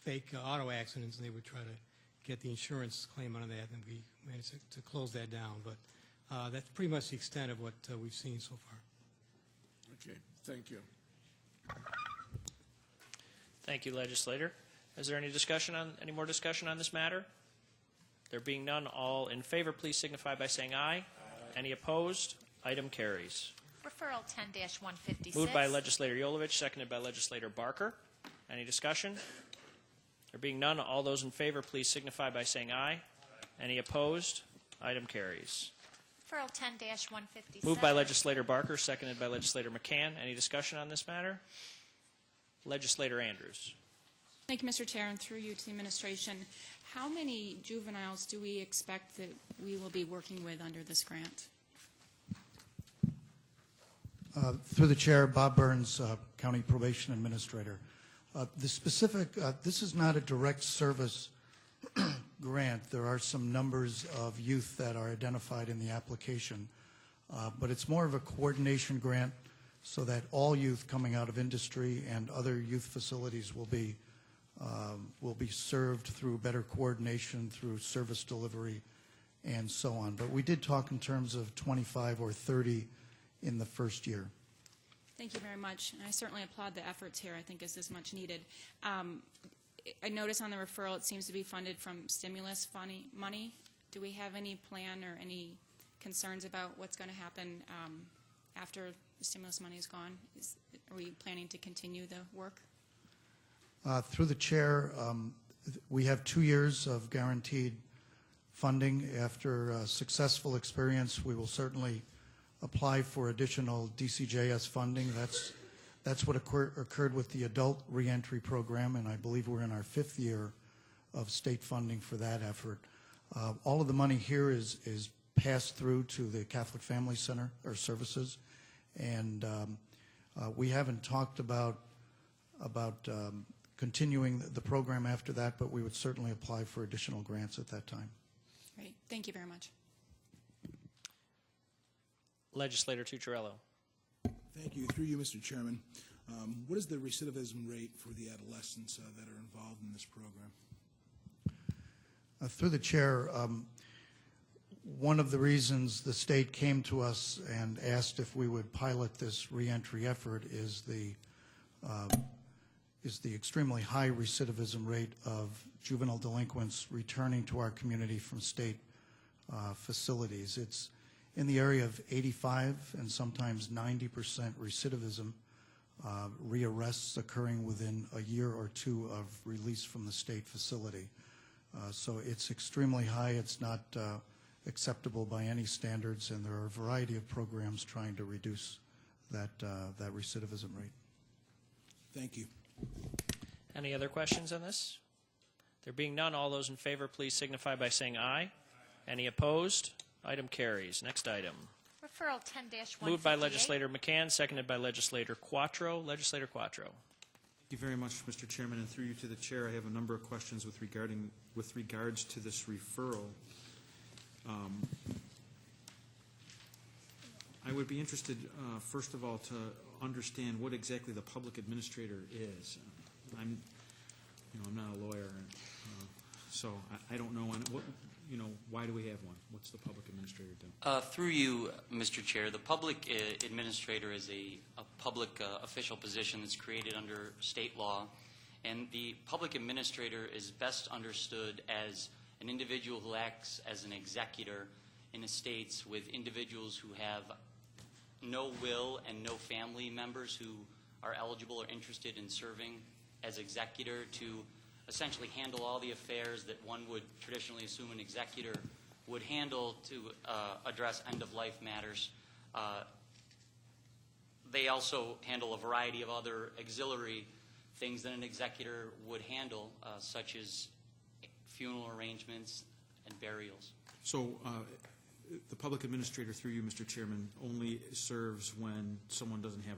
fake auto accidents, and they would try to get the insurance claim out of that, and we managed to close that down. But that's pretty much the extent of what we've seen so far. Okay, thank you. Thank you, legislator. Is there any more discussion on this matter? There being none, all in favor, please signify by saying aye. Any opposed? Item carries. Referral 10-156. Moved by legislator Yolovich, seconded by legislator Barker. Any discussion? There being none, all those in favor, please signify by saying aye. Any opposed? Item carries. Referral 10-157. Moved by Legislator Barker, seconded by Legislator McCann. Any discussion on this matter? Legislator Andrews. Thank you, Mr. Chair, and through you to the administration. How many juveniles do we expect that we will be working with under this grant? Through the chair, Bob Burns, County Probation Administrator. This is not a direct service grant. There are some numbers of youth that are identified in the application, but it's more of a coordination grant so that all youth coming out of industry and other youth facilities will be served through better coordination, through service delivery, and so on. But we did talk in terms of 25 or 30 in the first year. Thank you very much. And I certainly applaud the efforts here. I think this is much needed. I notice on the referral it seems to be funded from stimulus money. Do we have any plan or any concerns about what's going to happen after the stimulus money is gone? Are we planning to continue the work? Through the chair, we have 2 years of guaranteed funding. After a successful experience, we will certainly apply for additional DCJS funding. That's what occurred with the adult reentry program, and I believe we're in our 5th year of state funding for that effort. All of the money here is passed through to the Catholic Family Center or Services, and we haven't talked about continuing the program after that, but we would certainly apply for additional grants at that time. Great. Thank you very much. Legislator Tucciarello. Thank you. Through you, Mr. Chairman. What is the recidivism rate for the adolescents that are involved in this program? Through the chair, one of the reasons the state came to us and asked if we would pilot this reentry effort is the extremely high recidivism rate of juvenile delinquents returning to our community from state facilities. It's in the area of 85 and sometimes 90% recidivism, rearrests occurring within a year or two of release from the state facility. So it's extremely high. It's not acceptable by any standards, and there are a variety of programs trying to reduce that recidivism rate. Thank you. Any other questions on this? There being none, all those in favor, please signify by saying aye. Any opposed? Item carries. Next item. Referral 10-158. Moved by Legislator McCann, seconded by Legislator Quattro. Legislator Quattro. Thank you very much, Mr. Chairman, and through you to the chair, I have a number of questions with regards to this referral. I would be interested, first of all, to understand what exactly the public administrator is. I'm not a lawyer, so I don't know why do we have one? What's the public administrator do? Through you, Mr. Chair, the public administrator is a public official position that's created under state law, and the public administrator is best understood as an individual who acts as an executor in estates with individuals who have no will and no family members who are eligible or interested in serving as executor, to essentially handle all the affairs that one would traditionally assume an executor would handle to address end-of-life matters. They also handle a variety of other auxiliary things that an executor would handle, such as funeral arrangements and burials. So the public administrator, through you, Mr. Chairman, only serves when someone doesn't have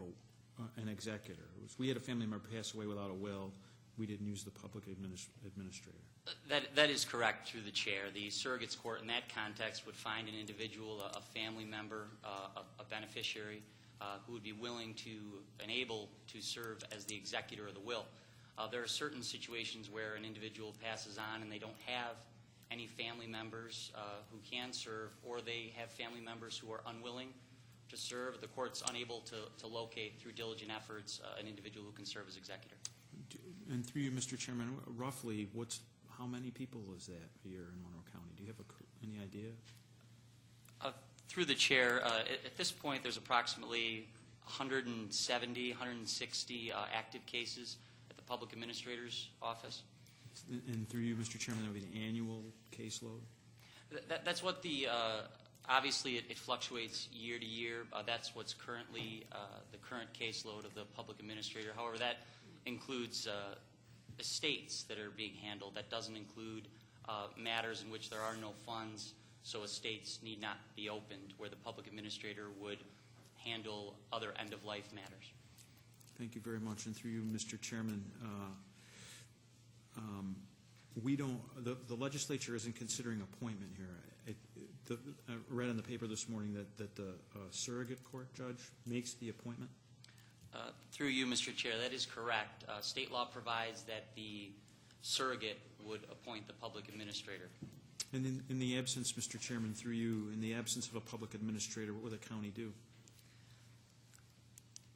an executor. We had a family member pass away without a will. We didn't use the public administrator. That is correct, through the chair. The surrogates court in that context would find an individual, a family member, a beneficiary, who would be willing to and able to serve as the executor of the will. There are certain situations where an individual passes on and they don't have any family members who can serve, or they have family members who are unwilling to serve. The court's unable to locate, through diligent efforts, an individual who can serve as executor. And through you, Mr. Chairman, roughly, how many people is that here in Monroe County? Do you have any idea? Through the chair, at this point, there's approximately 170, 160 active cases at the public administrator's office. And through you, Mr. Chairman, that would be the annual caseload? That's what the, obviously, it fluctuates year to year. That's what's currently the current caseload of the public administrator. However, that includes estates that are being handled. That doesn't include matters in which there are no funds, so estates need not be opened, where the public administrator would handle other end-of-life matters. Thank you very much. And through you, Mr. Chairman, we don't, the legislature isn't considering appointment here. I read in the paper this morning that the surrogate court judge makes the appointment. Through you, Mr. Chair, that is correct. State law provides that the surrogate would appoint the public administrator. And in the absence, Mr. Chairman, through you, in the absence of a public administrator, what would the county do?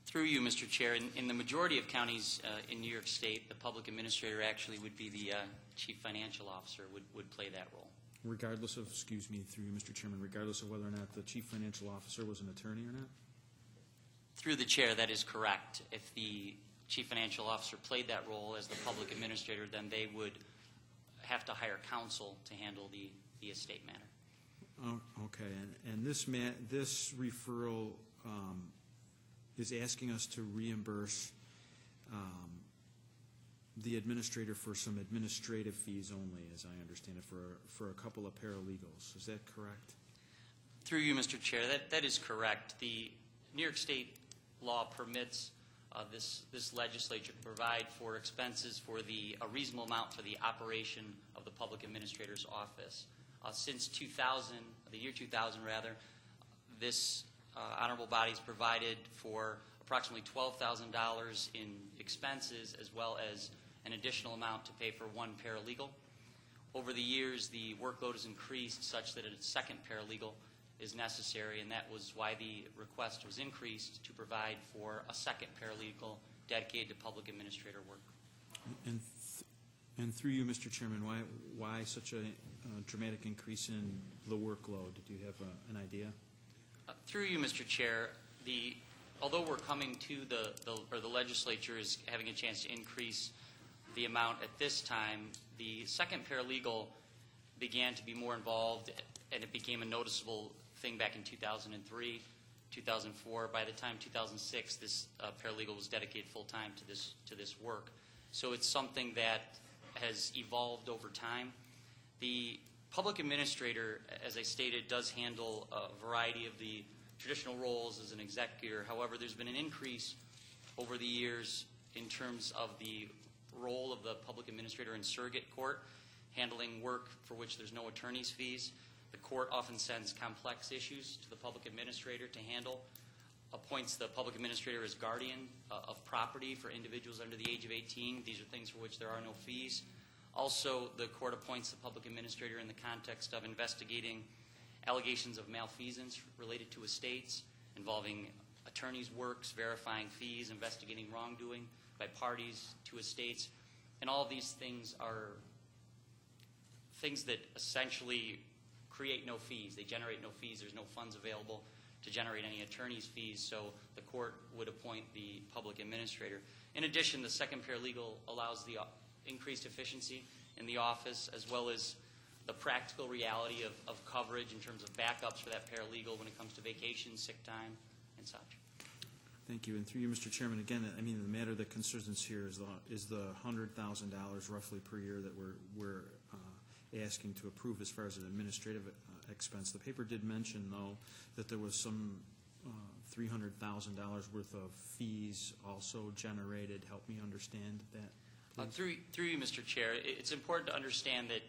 Through you, Mr. Chair, in the majority of counties in New York State, the public administrator actually would be the chief financial officer, would play that role. Regardless of, excuse me, through you, Mr. Chairman, regardless of whether or not the chief financial officer was an attorney or not? Through the chair, that is correct. If the chief financial officer played that role as the public administrator, then they would have to hire counsel to handle the estate matter. Oh, okay, and this referral is asking us to reimburse the administrator for some administrative fees only, as I understand it, for a couple of paralegals. Is that correct? Through you, Mr. Chair, that is correct. The New York State law permits this legislature to provide for expenses for a reasonable amount for the operation of the public administrator's office. Since 2000, the year 2000 rather, this honorable body has provided for approximately $12,000 in expenses, as well as an additional amount to pay for one paralegal. Over the years, the workload has increased such that a second paralegal is necessary, and that was why the request was increased to provide for a second paralegal dedicated to public administrator work. And through you, Mr. Chairman, why such a dramatic increase in the workload? Do you have an idea? Through you, Mr. Chair, although we're coming to the legislature is having a chance to increase the amount at this time, the second paralegal began to be more involved, and it became a noticeable thing back in 2003, 2004. By the time 2006, this paralegal was dedicated full-time to this work. So it's something that has evolved over time. The public administrator, as I stated, does handle a variety of the traditional roles as an executor. However, there's been an increase over the years in terms of the role of the public administrator in surrogate court, handling work for which there's no attorney's fees. The court often sends complex issues to the public administrator to handle, appoints the public administrator as guardian of property for individuals under the age of 18. These are things for which there are no fees. Also, the court appoints the public administrator in the context of investigating allegations of malfeasance related to estates, involving attorneys' works, verifying fees, investigating wrongdoing by parties to estates. And all of these things are things that essentially create no fees. They generate no fees. There's no funds available to generate any attorney's fees, so the court would appoint the public administrator. In addition, the second paralegal allows the increased efficiency in the office, as well as the practical reality of coverage in terms of backups for that paralegal when it comes to vacation, sick time, and such. Thank you. And through you, Mr. Chairman, again, I mean, the matter that concerns us here is the $100,000 roughly per year that we're asking to approve as far as an administrative expense. The paper did mention, though, that there was some $300,000 worth of fees also generated. Help me understand that, please. Through you, Mr. Chair, it's important to understand that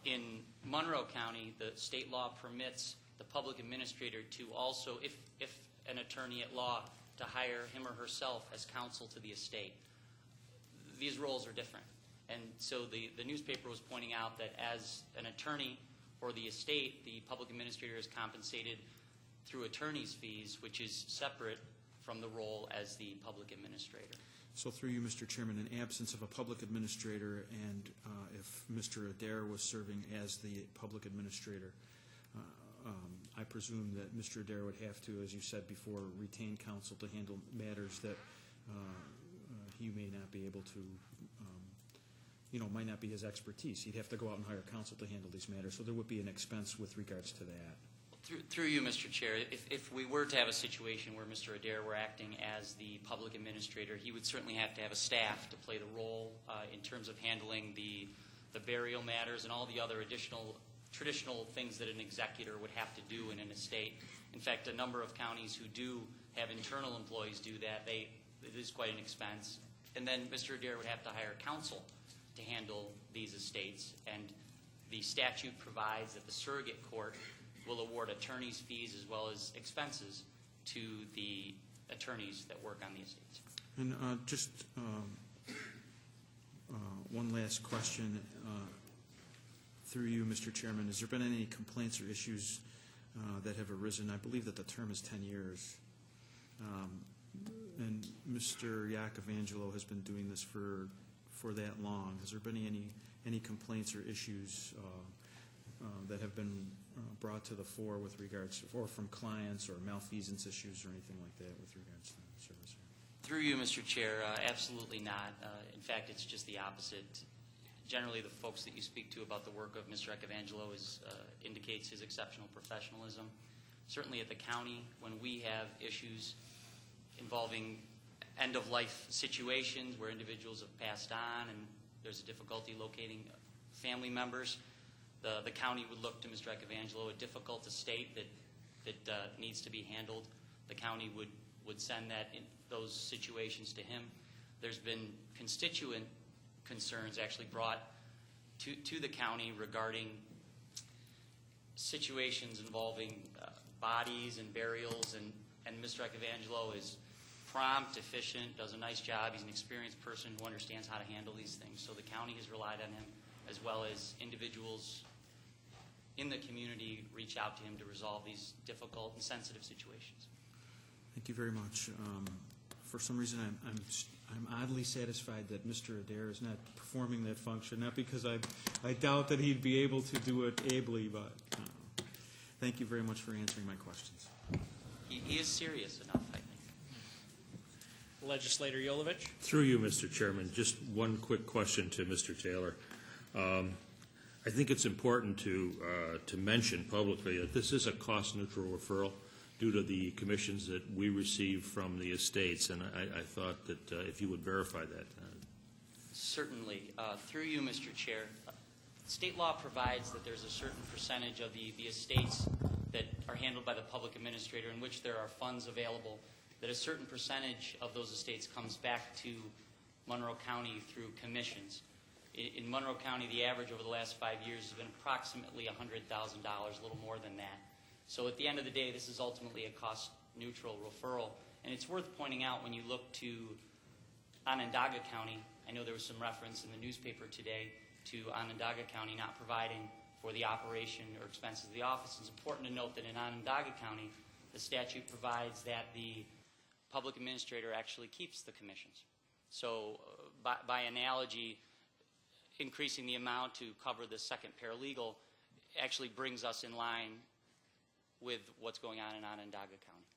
in Monroe County, the state law permits the public administrator to also, if an attorney at law, to hire him or herself as counsel to the estate. These roles are different. And so the newspaper was pointing out that as an attorney for the estate, the public administrator is compensated through attorney's fees, which is separate from the role as the public administrator. So through you, Mr. Chairman, in absence of a public administrator and if Mr. Adair was serving as the public administrator, I presume that Mr. Adair would have to, as you said before, retain counsel to handle matters that he may not be able to might not be his expertise. He'd have to go out and hire counsel to handle these matters, so there would be an expense with regards to that. Through you, Mr. Chair, if we were to have a situation where Mr. Adair were acting as the public administrator, he would certainly have to have a staff to play the role in terms of handling the burial matters and all the other additional traditional things that an executor would have to do in an estate. In fact, a number of counties who do have internal employees do that. It is quite an expense. And then Mr. Adair would have to hire counsel to handle these estates. And the statute provides that the surrogate court will award attorney's fees as well as expenses to the attorneys that work on the estates. And just one last question through you, Mr. Chairman. Has there been any complaints or issues that have arisen? I believe that the term is 10 years. And Mr. Iacovangelo has been doing this for that long. Has there been any complaints or issues that have been brought to the fore with regards to, or from clients or malfeasance issues or anything like that with regards to the service? Through you, Mr. Chair, absolutely not. In fact, it's just the opposite. Generally, the folks that you speak to about the work of Mr. Iacovangelo indicates his exceptional professionalism. Certainly at the county, when we have issues involving end-of-life situations where individuals have passed on and there's a difficulty locating family members, the county would look to Mr. Iacovangelo, a difficult estate that needs to be handled. The county would send those situations to him. There's been constituent concerns actually brought to the county regarding situations involving bodies and burials, and Mr. Iacovangelo is prompt, efficient, does a nice job. He's an experienced person who understands how to handle these things. So the county has relied on him, as well as individuals in the community reach out to him to resolve these difficult and sensitive situations. Thank you very much. For some reason, I'm oddly satisfied that Mr. Adair is not performing that function, not because I doubt that he'd be able to do it ably, but thank you very much for answering my questions. He is serious enough, I think. Legislator Yolovich. Through you, Mr. Chairman, just one quick question to Mr. Taylor. I think it's important to mention publicly that this is a cost-neutral referral due to the commissions that we receive from the estates, and I thought that if you would verify that. Certainly. Through you, Mr. Chair, state law provides that there's a certain percentage of the estates that are handled by the public administrator in which there are funds available, that a certain percentage of those estates comes back to Monroe County through commissions. In Monroe County, the average over the last 5 years has been approximately $100,000, a little more than that. So at the end of the day, this is ultimately a cost-neutral referral. And it's worth pointing out when you look to Onondaga County, I know there was some reference in the newspaper today to Onondaga County not providing for the operation or expenses of the office. It's important to note that in Onondaga County, the statute provides that the public administrator actually keeps the commissions. So by analogy, increasing the amount to cover the second paralegal actually brings us in line with what's going on in Onondaga County.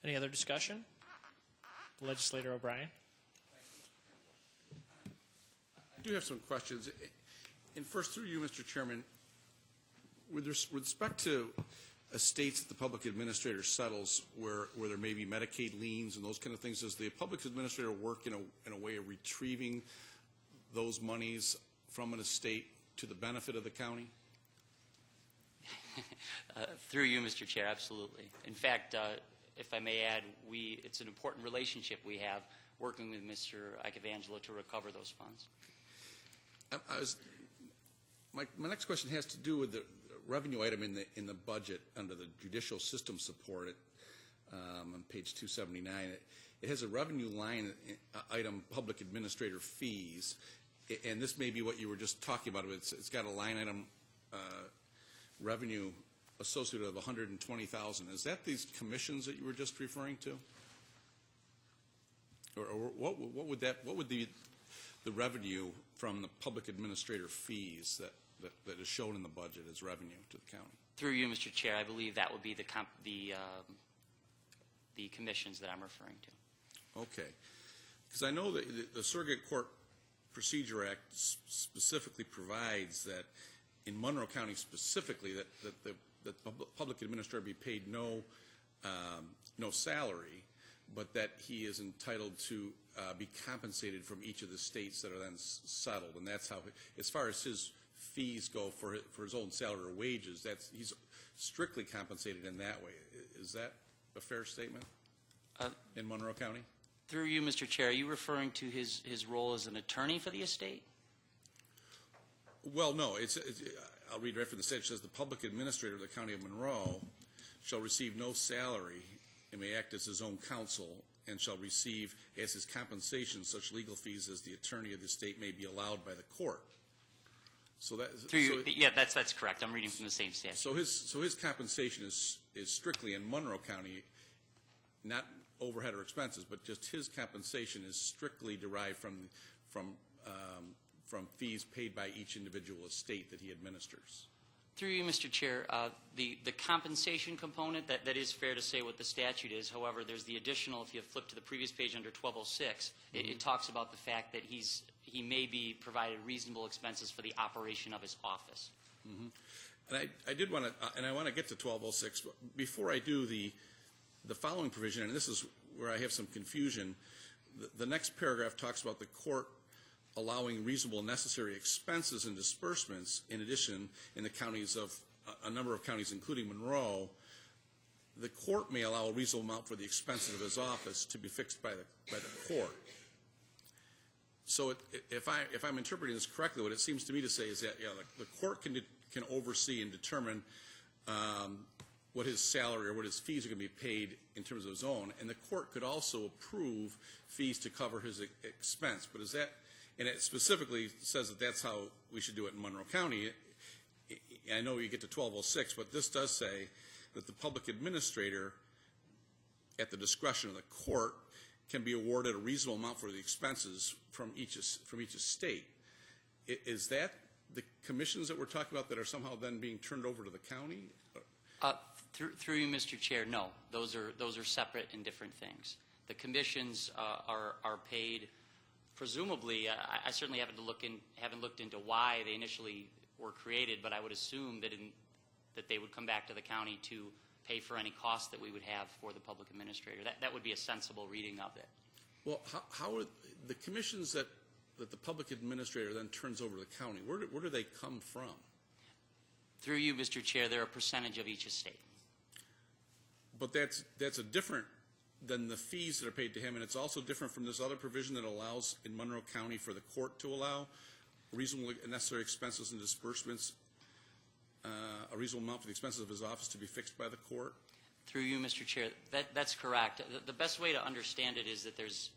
Any other discussion? Legislator O'Brien. I do have some questions. And first, through you, Mr. Chairman, with respect to estates that the public administrator settles where there may be Medicaid liens and those kind of things, does the public administrator work in a way of retrieving those monies from an estate to the benefit of the county? Through you, Mr. Chair, absolutely. In fact, if I may add, it's an important relationship we have working with Mr. Iacovangelo to recover those funds. My next question has to do with the revenue item in the budget under the judicial system support on page 279. It has a revenue line item, public administrator fees, and this may be what you were just talking about. It's got a line item revenue associated with $120,000. Is that these commissions that you were just referring to? Or what would the revenue from the public administrator fees that is shown in the budget as revenue to the county? Through you, Mr. Chair, I believe that would be the commissions that I'm referring to. Okay. Because I know that the Surrogate Court Procedure Act specifically provides that in Monroe County specifically that the public administrator be paid no salary, but that he is entitled to be compensated from each of the states that are then settled, and that's how, as far as his fees go for his own salary or wages, he's strictly compensated in that way. Is that a fair statement in Monroe County? Through you, Mr. Chair, are you referring to his role as an attorney for the estate? Well, no. I'll read right from the statute. It says the public administrator of the County of Monroe shall receive no salary and may act as his own counsel and shall receive as his compensation such legal fees as the attorney of the state may be allowed by the court. So that yeah, that's correct. I'm reading from the same statute. So his compensation is strictly in Monroe County, not overhead or expenses, but just his compensation is strictly derived from fees paid by each individual estate that he administers. Through you, Mr. Chair, the compensation component, that is fair to say what the statute is. However, there's the additional, if you flip to the previous page under 1206, it talks about the fact that he may be provided reasonable expenses for the operation of his office. And I did want to, and I want to get to 1206, but before I do the following provision, and this is where I have some confusion, the next paragraph talks about the court allowing reasonable and necessary expenses and disbursements. In addition, in the counties of a number of counties, including Monroe, the court may allow a reasonable amount for the expenses of his office to be fixed by the court. So if I'm interpreting this correctly, what it seems to me to say is that the court can oversee and determine what his salary or what his fees are going to be paid in terms of his own, and the court could also approve fees to cover his expense. But is that, and it specifically says that that's how we should do it in Monroe County. I know you get to 1206, but this does say that the public administrator, at the discretion of the court, can be awarded a reasonable amount for the expenses from each estate. Is that the commissions that we're talking about that are somehow then being turned over to the county? Through you, Mr. Chair, no. Those are separate and different things. The commissions are paid. Presumably, I certainly haven't looked into why they initially were created, but I would assume that they would come back to the county to pay for any costs that we would have for the public administrator. That would be a sensible reading of it. Well, how are the commissions that the public administrator then turns over to the county, where do they come from? Through you, Mr. Chair, they're a percentage of each estate. But that's a different than the fees that are paid to him, and it's also different from this other provision that allows in Monroe County for the court to allow reasonable and necessary expenses and disbursements, a reasonable amount for the expenses of his office to be fixed by the court. Through you, Mr. Chair, that's correct. The best way to understand it is that there's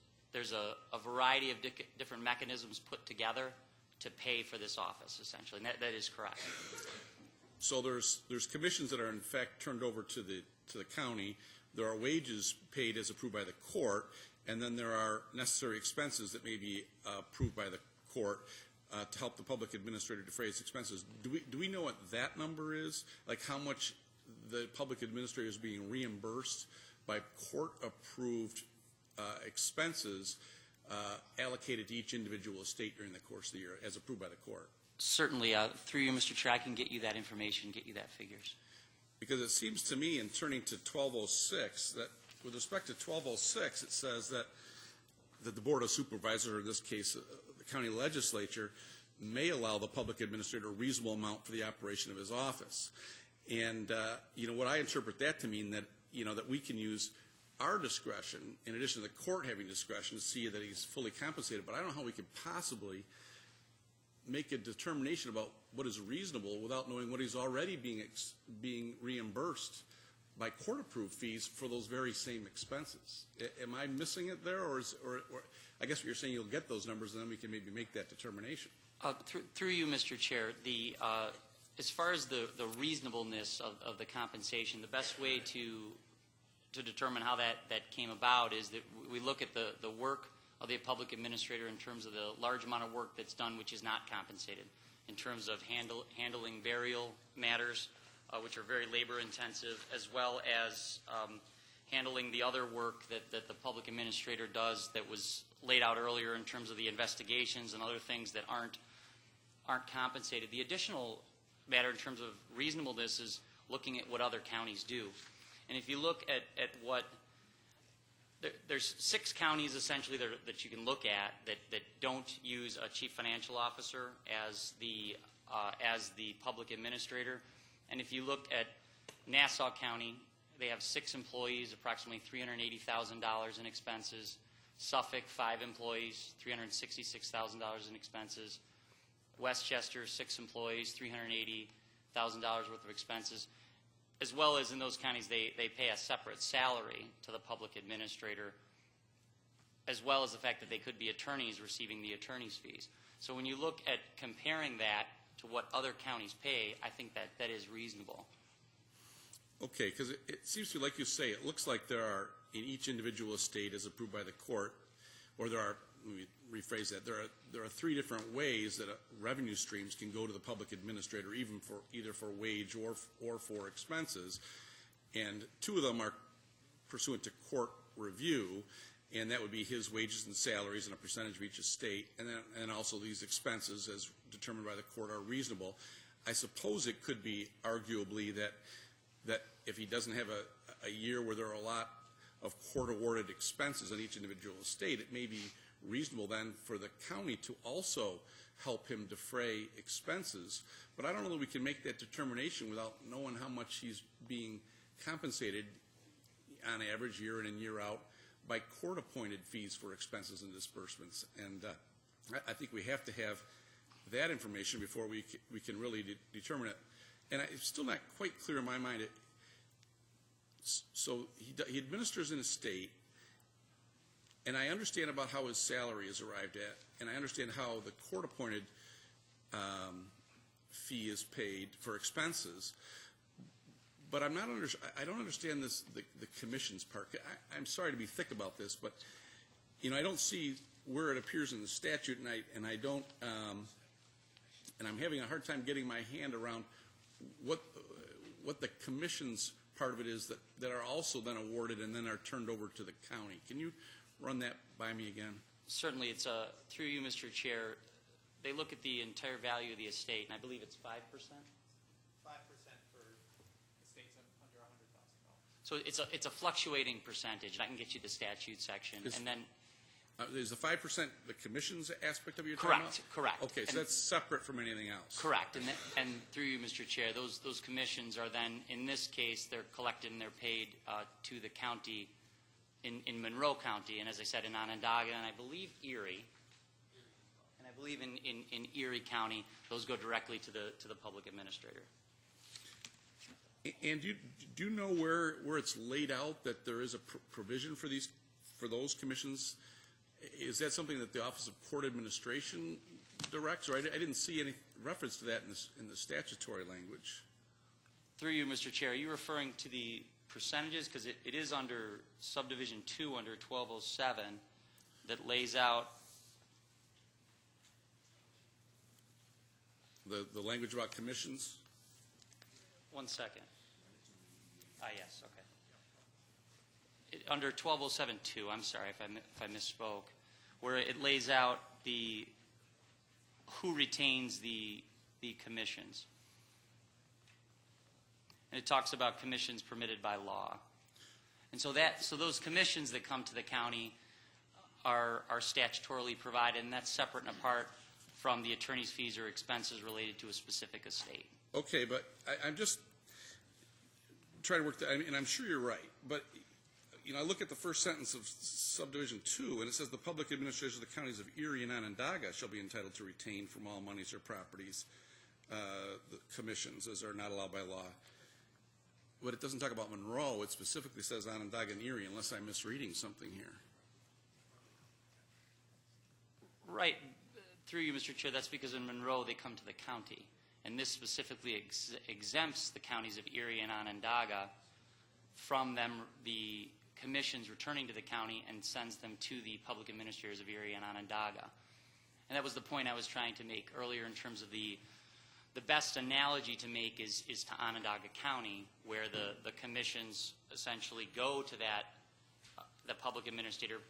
a variety of different mechanisms put together to pay for this office, essentially, and that is correct. So there's commissions that are in fact turned over to the county. There are wages paid as approved by the court, and then there are necessary expenses that may be approved by the court to help the public administrator defray its expenses. Do we know what that number is? Like how much the public administrator is being reimbursed by court-approved expenses allocated to each individual estate during the course of the year as approved by the court? Certainly. Through you, Mr. Chair, I can get you that information, get you that figures. Because it seems to me, in turning to 1206, that with respect to 1206, it says that the Board of Supervisors, or in this case, the county legislature, may allow the public administrator a reasonable amount for the operation of his office. And, what I interpret that to mean that, that we can use our discretion, in addition to the court having discretion, to see that he's fully compensated. But I don't know how we could possibly make a determination about what is reasonable without knowing what he's already being reimbursed by court-approved fees for those very same expenses. Am I missing it there, or I guess what you're saying, you'll get those numbers and then we can maybe make that determination? Through you, Mr. Chair, as far as the reasonableness of the compensation, the best way to determine how that came about is that we look at the work of the public administrator in terms of the large amount of work that's done which is not compensated, in terms of handling burial matters, which are very labor intensive, as well as handling the other work that the public administrator does that was laid out earlier in terms of the investigations and other things that aren't compensated. The additional matter in terms of reasonableness is looking at what other counties do. And if you look at what there's 6 counties essentially that you can look at that don't use a chief financial officer as the public administrator. And if you look at Nassau County, they have 6 employees, approximately $380,000 in expenses. Suffolk, 5 employees, $366,000 in expenses. Westchester, 6 employees, $380,000 worth of expenses. As well as in those counties, they pay a separate salary to the public administrator, as well as the fact that they could be attorneys receiving the attorney's fees. So when you look at comparing that to what other counties pay, I think that is reasonable. Okay, because it seems to me, like you say, it looks like there are, in each individual estate as approved by the court, or there are, let me rephrase that, there are 3 different ways that revenue streams can go to the public administrator, either for wage or for expenses, and 2 of them are pursuant to court review, and that would be his wages and salaries and a percentage of each estate, and also these expenses as determined by the court are reasonable. I suppose it could be arguably that if he doesn't have a year where there are a lot of court-awarded expenses on each individual estate, it may be reasonable then for the county to also help him defray expenses. But I don't know that we can make that determination without knowing how much he's being compensated on average year in and year out by court-appointed fees for expenses and disbursements. And I think we have to have that information before we can really determine it. And it's still not quite clear in my mind. So he administers an estate, and I understand about how his salary is arrived at, and I understand how the court-appointed fee is paid for expenses. But I don't understand the commissions part. I'm sorry to be thick about this, but I don't see where it appears in the statute, and I'm having a hard time getting my hand around what the commissions part of it is that are also then awarded and then are turned over to the county. Can you run that by me again? Certainly, it's through you, Mr. Chair. They look at the entire value of the estate, and I believe it's 5%. 5% for estates under $100,000. So it's a fluctuating percentage, and I can get you the statute section. And then is the 5% the commissions aspect of your talking about? Correct. Okay, so that's separate from anything else. Correct. And through you, Mr. Chair, those commissions are then, in this case, they're collected and they're paid to the county in Monroe County, and as I said, in Onondaga, and I believe Erie. And I believe in Erie County, those go directly to the public administrator. And do you know where it's laid out that there is a provision for those commissions? Is that something that the Office of Court Administration directs? Or I didn't see any reference to that in the statutory language. Through you, Mr. Chair, are you referring to the percentages? Because it is under Subdivision 2 under 1207 that lays out the language about commissions? One second. Yes, okay. Under 1207-2, I'm sorry if I misspoke, where it lays out who retains the commissions. And it talks about commissions permitted by law. And so those commissions that come to the county are statutorily provided, and that's separate and apart from the attorney's fees or expenses related to a specific estate. Okay, but I'm just trying to work that, and I'm sure you're right, but I look at the first sentence of Subdivision 2, and it says the public administrators of the counties of Erie and Onondaga shall be entitled to retain from all monies or properties the commissions as are not allowed by law. But it doesn't talk about Monroe. It specifically says Onondaga and Erie, unless I'm misreading something here. Right. Through you, Mr. Chair, that's because in Monroe they come to the county. And this specifically exempts the counties of Erie and Onondaga from the commissions returning to the county and sends them to the public administrators of Erie and Onondaga. And that was the point I was trying to make earlier in terms of the the best analogy to make is to Onondaga County, where the commissions essentially go to the public administrator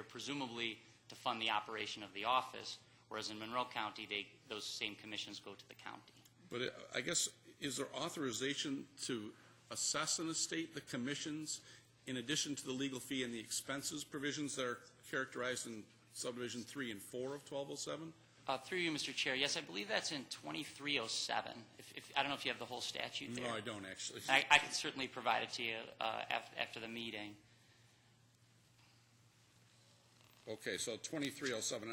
presumably to fund the operation of the office, whereas in Monroe County, those same commissions go to the county. But I guess, is there authorization to assess an estate, the commissions, in addition to the legal fee and the expenses provisions that are characterized in subdivision 3 and 4 of 1207? Through you, Mr. Chair, yes, I believe that's in 2307. I don't know if you have the whole statute there. No, I don't, actually. I can certainly provide it to you after the meeting. Okay, so 2307,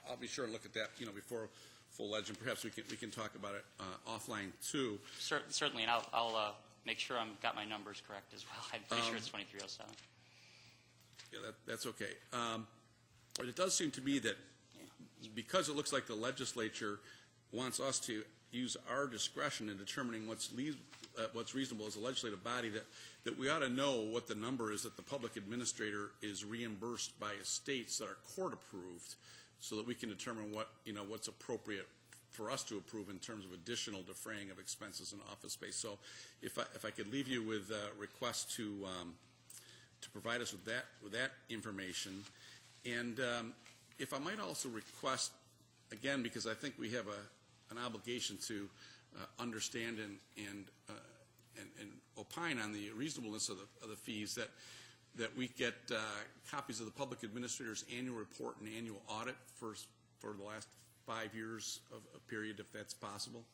I'll be sure to look at that, before full legend. Perhaps we can talk about it offline, too. Certainly, and I'll make sure I've got my numbers correct as well. I'm pretty sure it's 2307. Yeah, that's okay. But it does seem to me that because it looks like the legislature wants us to use our discretion in determining what's reasonable as a legislative body, that we ought to know what the number is that the public administrator is reimbursed by estates that are court approved, so that we can determine what's appropriate for us to approve in terms of additional defraying of expenses in office space. So if I could leave you with a request to provide us with that information, and if I might also request, again, because I think we have an obligation to understand and opine on the reasonableness of the fees, that we get copies of the public administrator's annual report and annual audit for the last 5 years of a period, if that's possible.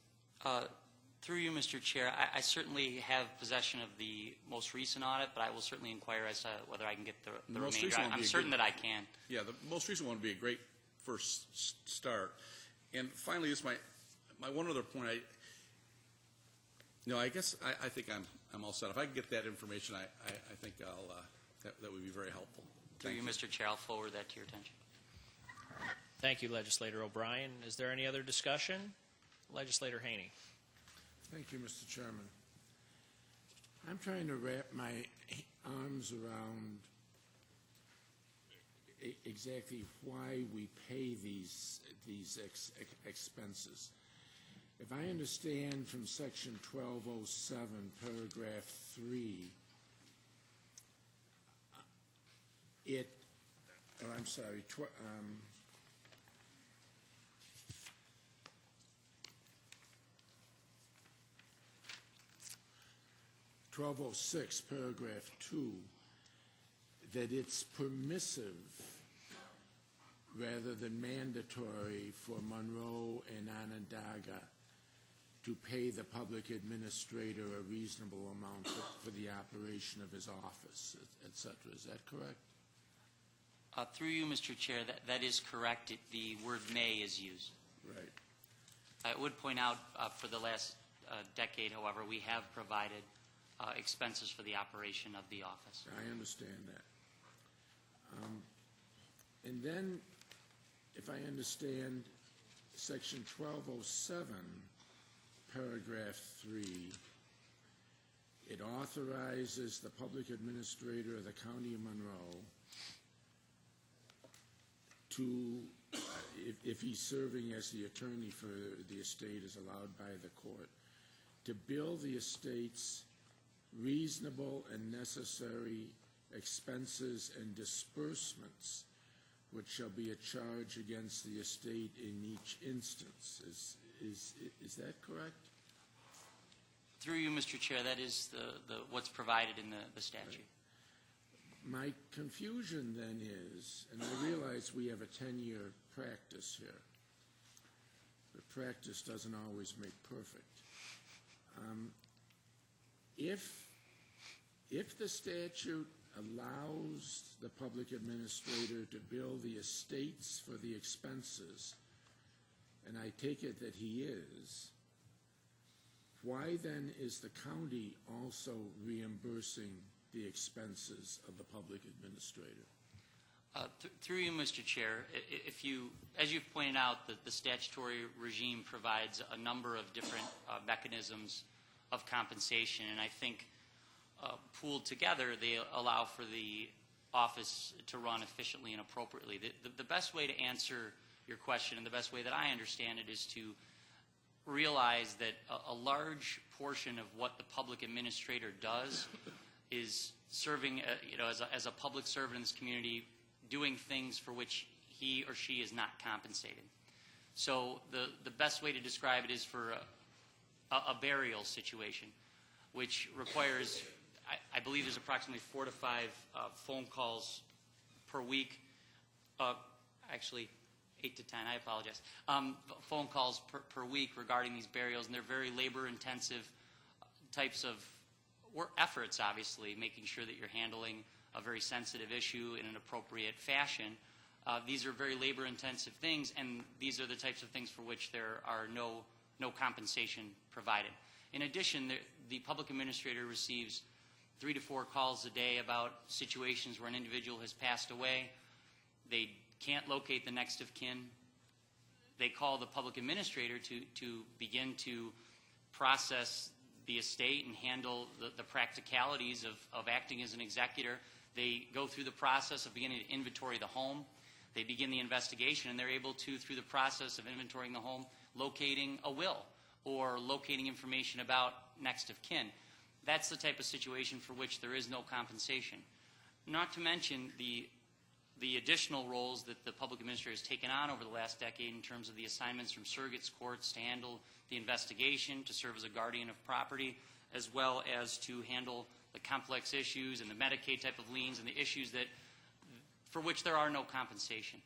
Through you, Mr. Chair, I certainly have possession of the most recent audit, but I will certainly inquire as to whether I can get the remainder. I'm certain that I can. Yeah, the most recent one would be a great first start. And finally, this is my one other point. I guess I think I'm all set. If I can get that information, I think that would be very helpful. Through you, Mr. Chair, I'll forward that to your attention. Thank you, Legislator O'Brien. Is there any other discussion? Legislator Haney. Thank you, Mr. Chairman. I'm trying to wrap my arms around exactly why we pay these expenses. If I understand from Section 1207, Paragraph 3, I'm sorry, 1206, Paragraph 2, that it's permissive rather than mandatory for Monroe and Onondaga to pay the public administrator a reasonable amount for the operation of his office, et cetera. Is that correct? Through you, Mr. Chair, that is correct. The word may is used. Right. I would point out for the last decade, however, we have provided expenses for the operation of the office. I understand that. And then, if I understand Section 1207, Paragraph 3, it authorizes the public administrator of the County of Monroe to, if he's serving as the attorney for the estate as allowed by the court, to bill the estate's reasonable and necessary expenses and disbursements, which shall be a charge against the estate in each instance. Is that correct? Through you, Mr. Chair, that is what's provided in the statute. My confusion then is, and I realize we have a 10-year practice here, but practice doesn't always make perfect. If the statute allows the public administrator to bill the estates for the expenses, and I take it that he is, why then is the county also reimbursing the expenses of the public administrator? Through you, Mr. Chair, as you've pointed out, the statutory regime provides a number of different mechanisms of compensation, and I think pooled together, they allow for the office to run efficiently and appropriately. The best way to answer your question, and the best way that I understand it, is to realize that a large portion of what the public administrator does is serving, as a public servant in this community, doing things for which he or she is not compensated. So the best way to describe it is for a burial situation, which requires, I believe there's approximately 4 to 5 phone calls per week. Actually, 8 to 10, I apologize. Phone calls per week regarding these burials, and they're very labor-intensive types of efforts, obviously, making sure that you're handling a very sensitive issue in an appropriate fashion. These are very labor-intensive things, and these are the types of things for which there are no compensation provided. In addition, the public administrator receives 3 to 4 calls a day about situations where an individual has passed away. They can't locate the next of kin. They call the public administrator to begin to process the estate and handle the practicalities of acting as an executor. They go through the process of beginning to inventory the home. They begin the investigation, and they're able to, through the process of inventorying the home, locating a will or locating information about next of kin. That's the type of situation for which there is no compensation. Not to mention the additional roles that the public administrator has taken on over the last decade in terms of the assignments from surrogates courts to handle the investigation, to serve as a guardian of property, as well as to handle the complex issues and the Medicaid type of liens and the issues for which there are no compensation.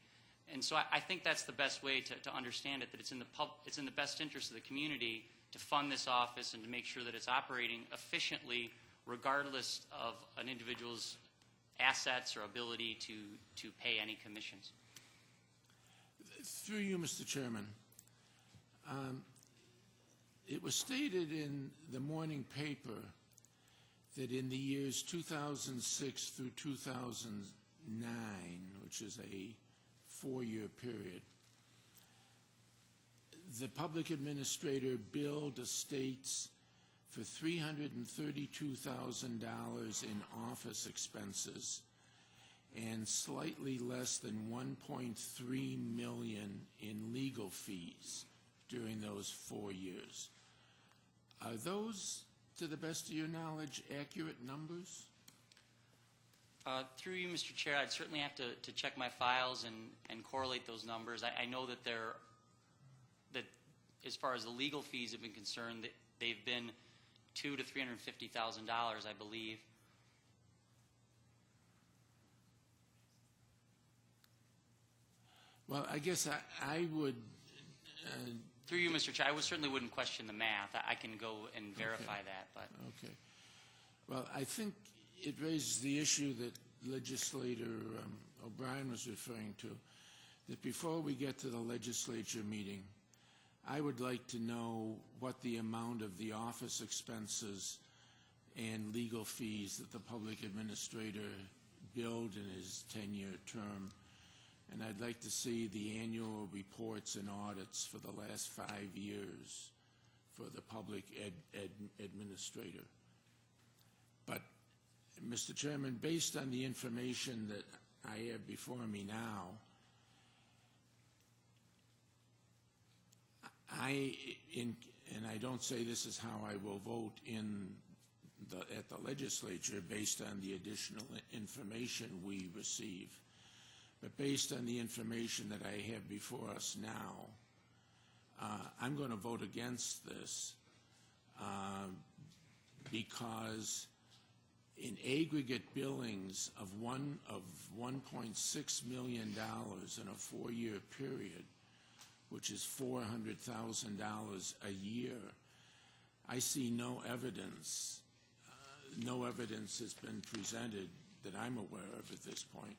And so I think that's the best way to understand it, that it's in the best interest of the community to fund this office and to make sure that it's operating efficiently regardless of an individual's assets or ability to pay any commissions. Through you, Mr. Chairman, it was stated in the morning paper that in the years 2006 through 2009, which is a 4-year period, the public administrator billed estates for $332,000 in office expenses and slightly less than $1.3 million in legal fees during those 4 years. Are those, to the best of your knowledge, accurate numbers? Through you, Mr. Chair, I'd certainly have to check my files and correlate those numbers. I know that that as far as the legal fees have been concerned, they've been $200,000 to $350,000, I believe. Well, I guess I would... Through you, Mr. Chair, I certainly wouldn't question the math. I can go and verify that. But Okay. Well, I think it raises the issue that Legislator O'Brien was referring to, that before we get to the legislature meeting, I would like to know what the amount of the office expenses and legal fees that the public administrator billed in his 10-year term. And I'd like to see the annual reports and audits for the last 5 years for the public administrator. But, Mr. Chairman, based on the information that I have before me now, and I don't say this is how I will vote at the legislature based on the additional information we receive, but based on the information that I have before us now, I'm going to vote against this because in aggregate billings of $1.6 million in a 4-year period, which is $400,000 a year, I see no evidence. No evidence has been presented that I'm aware of at this point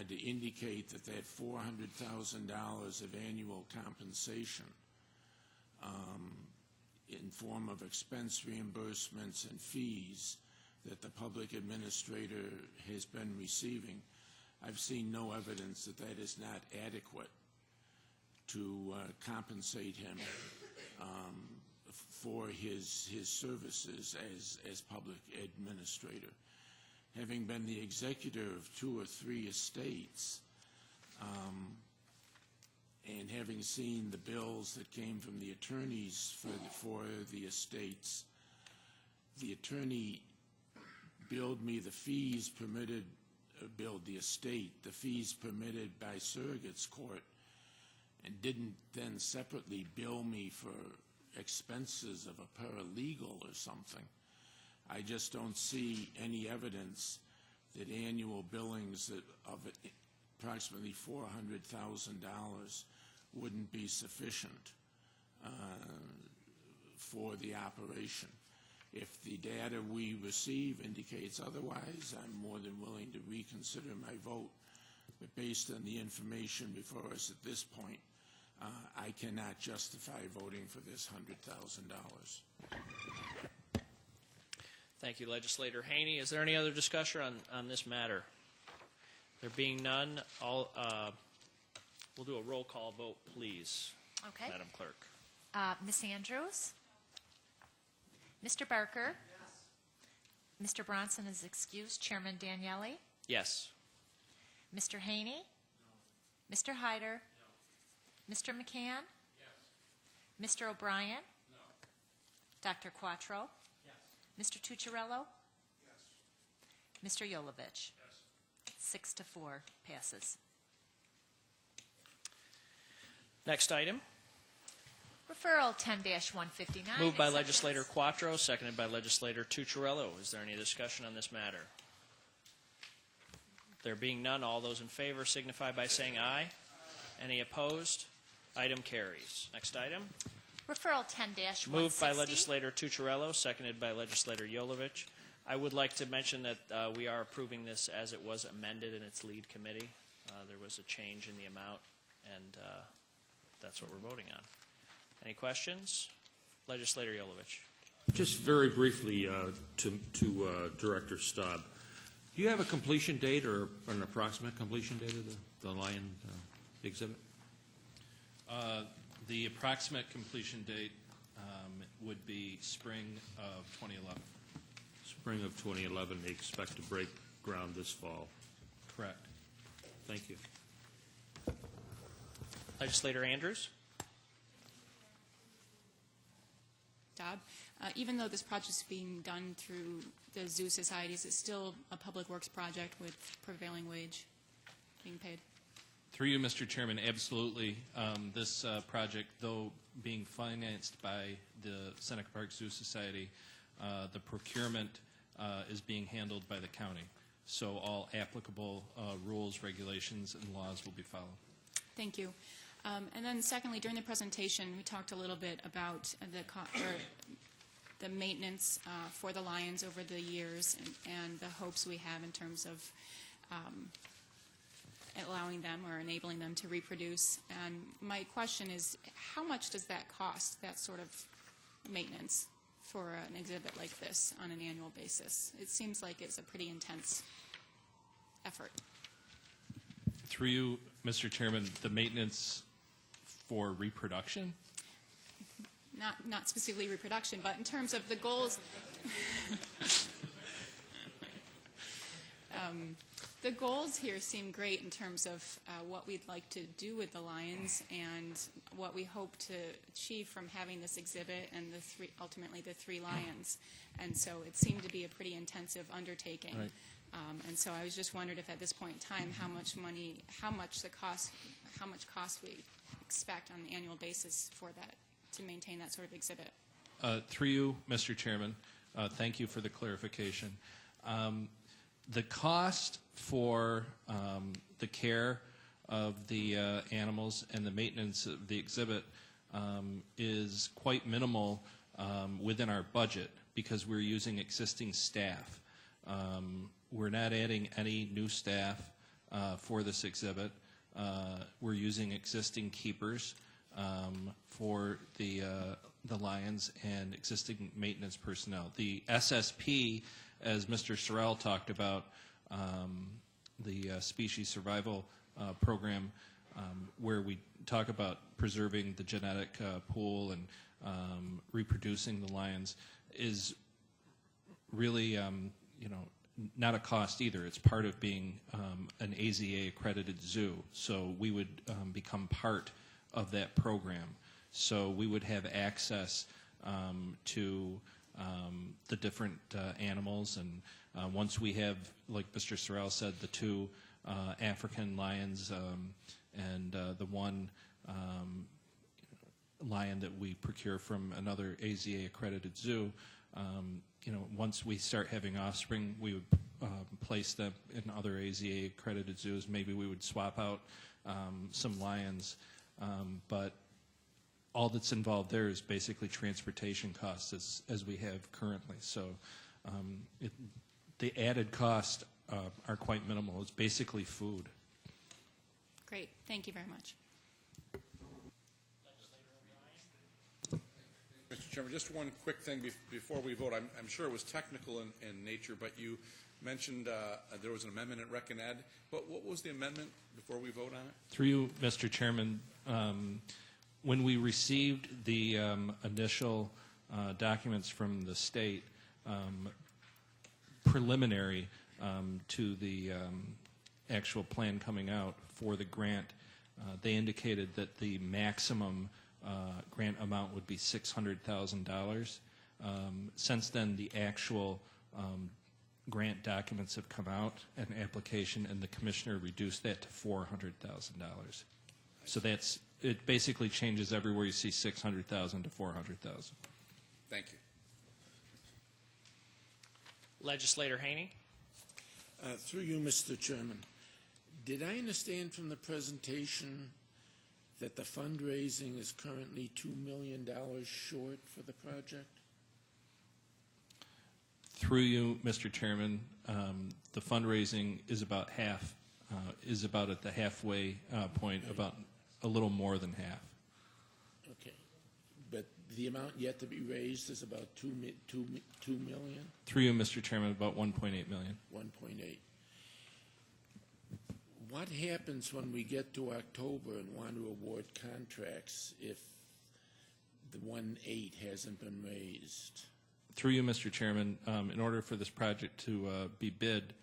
to indicate that $400,000 of annual compensation in form of expense reimbursements and fees that the public administrator has been receiving, I've seen no evidence that that is not adequate to compensate him for his services as public administrator. Having been the executor of 2 or 3 estates, and having seen the bills that came from the attorneys for the estates, the attorney billed me the fees permitted, billed the estate the fees permitted by surrogates court, and didn't then separately bill me for expenses of a paralegal or something. I just don't see any evidence that annual billings of approximately $400,000 wouldn't be sufficient for the operation. If the data we receive indicates otherwise, I'm more than willing to reconsider my vote. But based on the information before us at this point, I cannot justify voting for this $100,000. Thank you, Legislator Haney. Is there any other discussion on this matter? There being none, we'll do a roll call vote, please. Okay. Madam Clerk. Ms. Andrews? Mr. Barker? Yes. Mr. Bronson is excused. Chairman Daniele? Yes. Mr. Haney? No. Mr. Hyder? No. Mr. McCann? Yes. Mr. O'Brien? No. Dr. Quattro? Yes. Mr. Tucciarello? Yes. Mr. Yolovich? Yes. 6-4 passes. Next item. Referral 10-159. Moved by Legislator Quattro, seconded by Legislator Tucciarello. Is there any discussion on this matter? There being none, all those in favor signify by saying aye. Any opposed? Item carries. Next item. Referral 10-160. Moved by Legislator Tucciarello, seconded by Legislator Yolovich. I would like to mention that we are approving this as it was amended in its lead committee. There was a change in the amount, and that's what we're voting on. Any questions? Legislator Yolovich. Just very briefly to Director Staub. Do you have a completion date or an approximate completion date of the Lion exhibit? The approximate completion date would be spring of 2011. Spring of 2011, they expect to break ground this fall. Correct. Thank you. Legislator Andrews. Dobb. Even though this project is being done through the Zoo Societies, it's still a public works project with prevailing wage being paid. Through you, Mr. Chairman, absolutely. This project, though being financed by the Seneca Park Zoo Society, the procurement is being handled by the county. So all applicable rules, regulations, and laws will be followed. Thank you. And then secondly, during the presentation, we talked a little bit about the maintenance for the lions over the years and the hopes we have in terms of allowing them or enabling them to reproduce. And my question is, how much does that cost, that sort of maintenance for an exhibit like this on an annual basis? It seems like it's a pretty intense effort. Through you, Mr. Chairman, the maintenance for reproduction? Not specifically reproduction, but in terms of the goals. The goals here seem great in terms of what we'd like to do with the lions and what we hope to achieve from having this exhibit and ultimately the 3 lions. And so it seemed to be a pretty intensive undertaking. Right. And so I was just wondered if at this point in time, how much cost we expect on an annual basis for that, to maintain that sort of exhibit. Through you, Mr. Chairman, thank you for the clarification. The cost for the care of the animals and the maintenance of the exhibit is quite minimal within our budget because we're using existing staff. We're not adding any new staff for this exhibit. We're using existing keepers for the lions and existing maintenance personnel. The SSP, as Mr. Sorrell talked about, the species survival program, where we talk about preserving the genetic pool and reproducing the lions, is really not a cost either. It's part of being an AZA accredited zoo. So we would become part of that program. So we would have access to the different animals, and once we have, like Mr. Sorrell said, the two African lions and the one lion that we procure from another AZA accredited zoo, once we start having offspring, we would place them in other AZA accredited zoos. Maybe we would swap out some lions, but all that's involved there is basically transportation costs as we have currently. So the added costs are quite minimal. It's basically food. Great. Thank you very much. Mr. Chairman, just one quick thing before we vote. I'm sure it was technical in nature, but you mentioned there was an amendment at Rec and Ed. But what was the amendment before we vote on it? Through you, Mr. Chairman, when we received the initial documents from the state, preliminary to the actual plan coming out for the grant, they indicated that the maximum grant amount would be $600,000. Since then, the actual grant documents have come out, an application, and the commissioner reduced that to $400,000. So it basically changes everywhere you see $600,000 to $400,000. Thank you. Legislator Haney. Through you, Mr. Chairman, did I understand from the presentation that the fundraising is currently $2 million short for the project? Through you, Mr. Chairman, the fundraising is about half, is about at the halfway point, about a little more than half. Okay. But the amount yet to be raised is about $2 million? Through you, Mr. Chairman, about $1.8 million. 1.8. What happens when we get to October and want to award contracts if the 1.8 hasn't been raised? Through you, Mr. Chairman, in order for this project to be bid,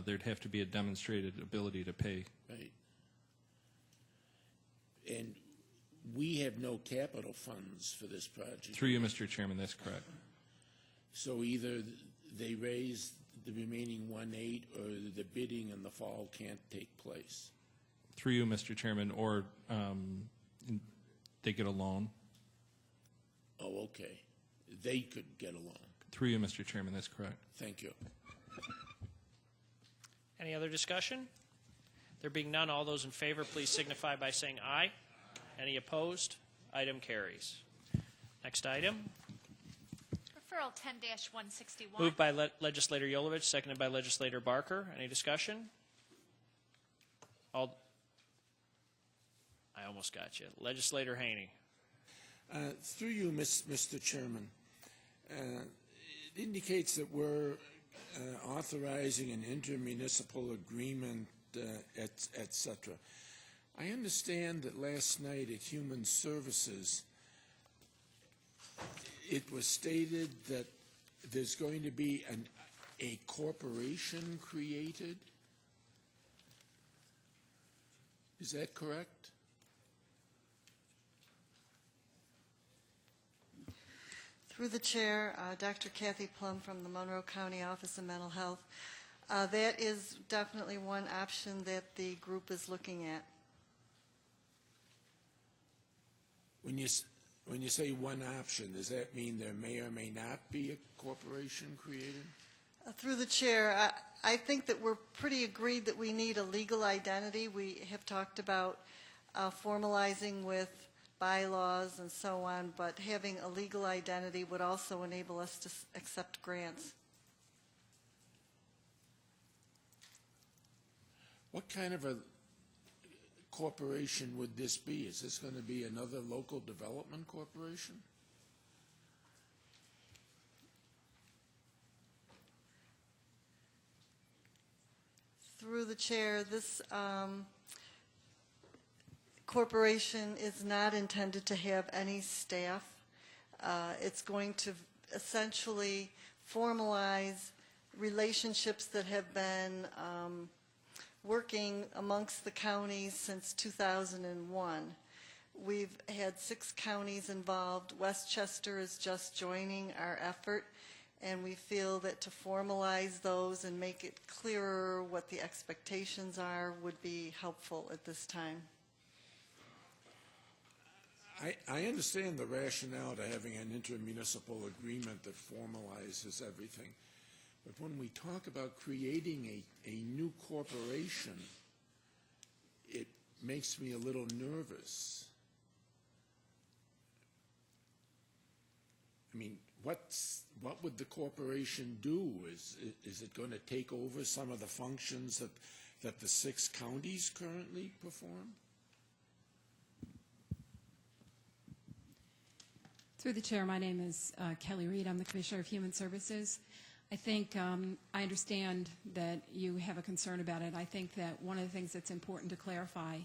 there'd have to be a demonstrated ability to pay. Right. And we have no capital funds for this project. Through you, Mr. Chairman, that's correct. So either they raise the remaining 1.8 or the bidding in the fall can't take place. Through you, Mr. Chairman, or they get a loan. Oh, okay. They could get a loan. Through you, Mr. Chairman, that's correct. Thank you. Any other discussion? There being none, all those in favor, please signify by saying aye. Any opposed? Item carries. Next item. Referral 10-161. Moved by Legislator Yolovich, seconded by Legislator Barker. Any discussion? I almost got you. Legislator Haney. Through you, Mr. Chairman, it indicates that we're authorizing an intermunicipal agreement, et cetera. I understand that last night at Human Services, it was stated that there's going to be a corporation created. Is that correct? Through the chair, Dr. Kathy Plum from the Monroe County Office of Mental Health. That is definitely one option that the group is looking at. When you say one option, does that mean there may or may not be a corporation created? Through the chair, I think that we're pretty agreed that we need a legal identity. We have talked about formalizing with bylaws and so on, but having a legal identity would also enable us to accept grants. What kind of a corporation would this be? Is this going to be another local development corporation? Through the chair, this corporation is not intended to have any staff. It's going to essentially formalize relationships that have been working amongst the counties since 2001. We've had 6 counties involved. Westchester is just joining our effort, and we feel that to formalize those and make it clearer what the expectations are would be helpful at this time. I understand the rationale to having an intermunicipal agreement that formalizes everything. But when we talk about creating a new corporation, it makes me a little nervous. I mean, what would the corporation do? Is it going to take over some of the functions that the 6 counties currently perform? Through the chair, my name is Kelly Reed. I'm the Commissioner of Human Services. I think I understand that you have a concern about it. I think that one of the things that's important to clarify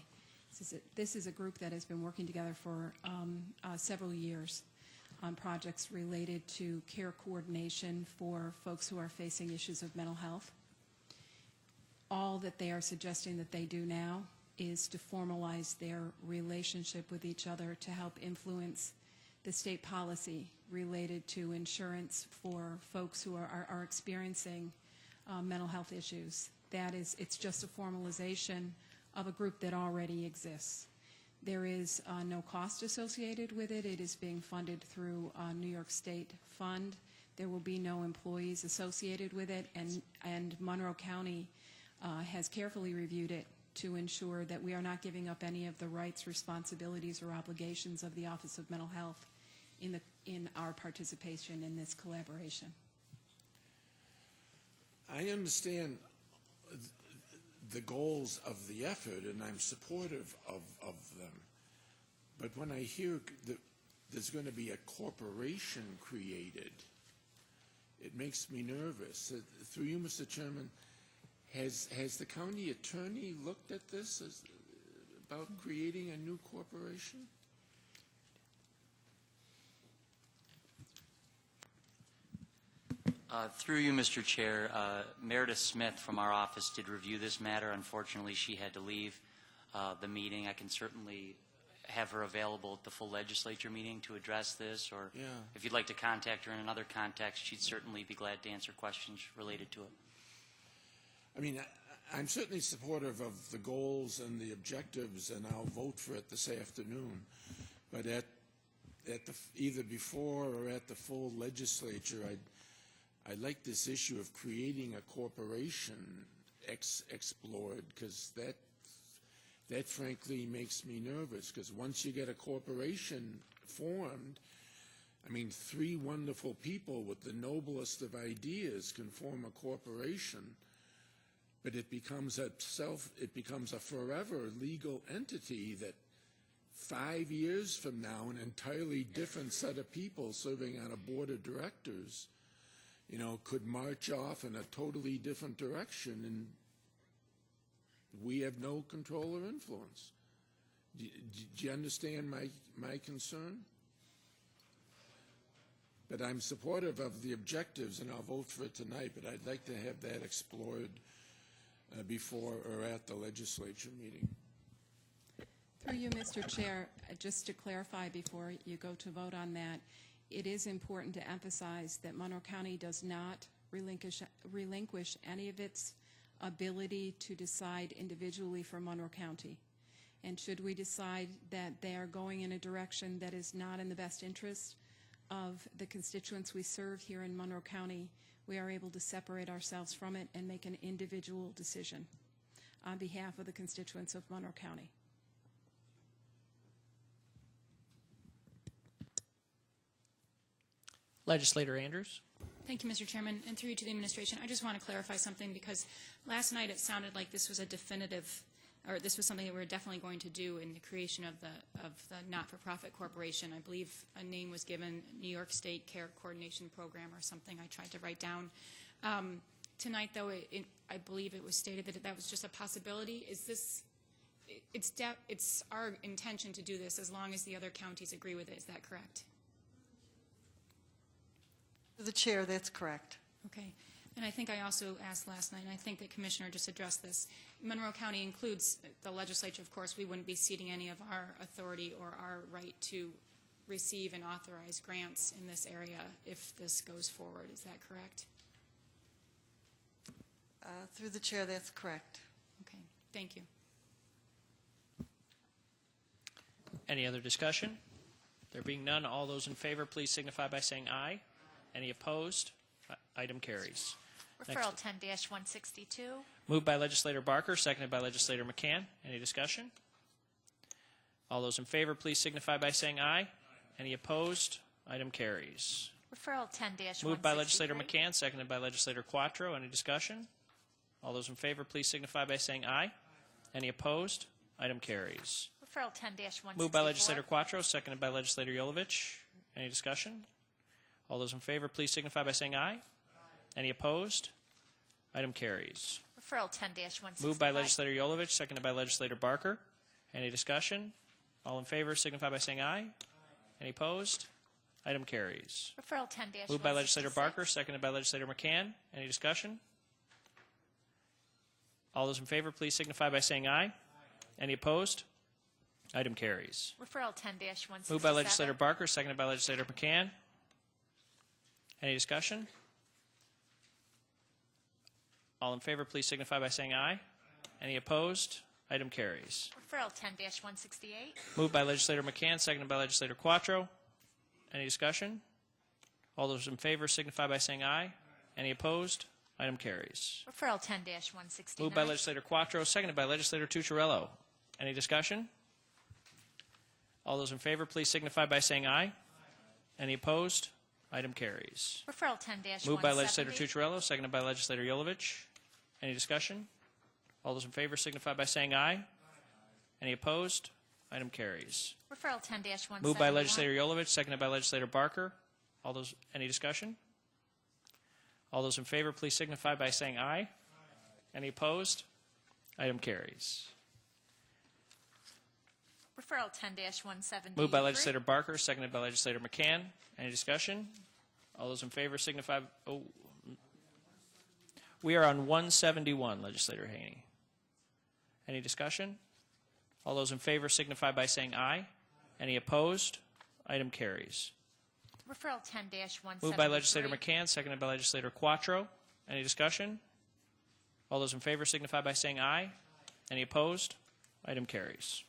is that this is a group that has been working together for several years on projects related to care coordination for folks who are facing issues of mental health. All that they are suggesting that they do now is to formalize their relationship with each other to help influence the state policy related to insurance for folks who are experiencing mental health issues. It's just a formalization of a group that already exists. There is no cost associated with it. It is being funded through a New York State fund. There will be no employees associated with it, and Monroe County has carefully reviewed it to ensure that we are not giving up any of the rights, responsibilities, or obligations of the Office of Mental Health in our participation in this collaboration. I understand the goals of the effort, and I'm supportive of them. But when I hear that there's going to be a corporation created, it makes me nervous. Through you, Mr. Chairman, has the county attorney looked at this about creating a new corporation? Through you, Mr. Chair, Meredith Smith from our office did review this matter. Unfortunately, she had to leave the meeting. I can certainly have her available at the full legislature meeting to address this, or if you'd like to contact her in another context, she'd certainly be glad to answer questions related to it. I mean, I'm certainly supportive of the goals and the objectives, and I'll vote for it this afternoon. But at either before or at the full legislature, I'd like this issue of creating a corporation explored, because that frankly makes me nervous, because once you get a corporation formed, I mean, 3 wonderful people with the noblest of ideas can form a corporation, but it becomes a forever legal entity that 5 years from now, an entirely different set of people serving on a board of directors, could march off in a totally different direction, and we have no control or influence. Do you understand my concern? But I'm supportive of the objectives, and I'll vote for it tonight, but I'd like to have that explored before or at the legislature meeting. Through you, Mr. Chair, just to clarify before you go to vote on that, it is important to emphasize that Monroe County does not relinquish any of its ability to decide individually for Monroe County. And should we decide that they are going in a direction that is not in the best interest of the constituents we serve here in Monroe County, we are able to separate ourselves from it and make an individual decision on behalf of the constituents of Monroe County. Legislator Andrews. Thank you, Mr. Chairman. And through you to the administration, I just want to clarify something, because last night it sounded like this was a definitive, or this was something that we were definitely going to do in the creation of the not-for-profit corporation. I believe a name was given, New York State Care Coordination Program or something I tried to write down. Tonight, though, I believe it was stated that that was just a possibility. Is this, it's our intention to do this as long as the other counties agree with it. Is that correct? The chair, that's correct. Okay. And I think I also asked last night, and I think the Commissioner just addressed this. Monroe County includes the legislature, of course. We wouldn't be ceding any of our authority or our right to receive and authorize grants in this area if this goes forward. Is that correct? Through the chair, that's correct. Okay, thank you. Any other discussion? There being none, all those in favor, please signify by saying aye. Any opposed? Item carries. Referral 10-162. Moved by legislator Barker, seconded by legislator McCann. Any discussion? All those in favor, please signify by saying aye. Any opposed? Item carries. Referral 10-163. Moved by legislator McCann, seconded by legislator Quattro. Any discussion? All those in favor, please signify by saying aye. Any opposed? Item carries. Referral 10-164. Moved by legislator Quattro, seconded by legislator Yolovich. Any discussion? All those in favor, please signify by saying aye. Any opposed? Item carries. Referral 10-165. Moved by legislator Yolovich, seconded by legislator Barker. Any discussion? All in favor, signify by saying aye. Any opposed? Item carries. Referral 10-166. Moved by legislator Barker, seconded by legislator McCann. Any discussion? All those in favor, please signify by saying aye. Any opposed? Item carries. Referral 10-167. Moved by legislator Barker, seconded by legislator McCann. Any discussion? All in favor, please signify by saying aye. Any opposed? Item carries. Referral 10-168. Moved by legislator McCann, seconded by legislator Quattro. Any discussion? All those in favor signify by saying aye. Any opposed? Item carries. Referral 10-169. Moved by legislator Quattro, seconded by legislator Tucciarello. Any discussion? All those in favor, please signify by saying aye. Any opposed? Item carries. Referral 10-170. Moved by legislator Tucciarello, seconded by legislator Yolovich. Any discussion? All those in favor signify by saying aye. Any opposed? Item carries. Referral 10-171. Moved by legislator Yolovich, seconded by legislator Barker. Any discussion? All those in favor, please signify by saying aye. Any opposed? Item carries. Referral 10-173. Moved by legislator Barker, seconded by legislator McCann. Any discussion? All those in favor signify. We are on 171, legislator Haney. Any discussion? All those in favor signify by saying aye. Any opposed? Item carries. Referral 10-173. Moved by legislator McCann, seconded by legislator Quattro. Any discussion? All those in favor signify by saying aye. Any opposed? Item carries.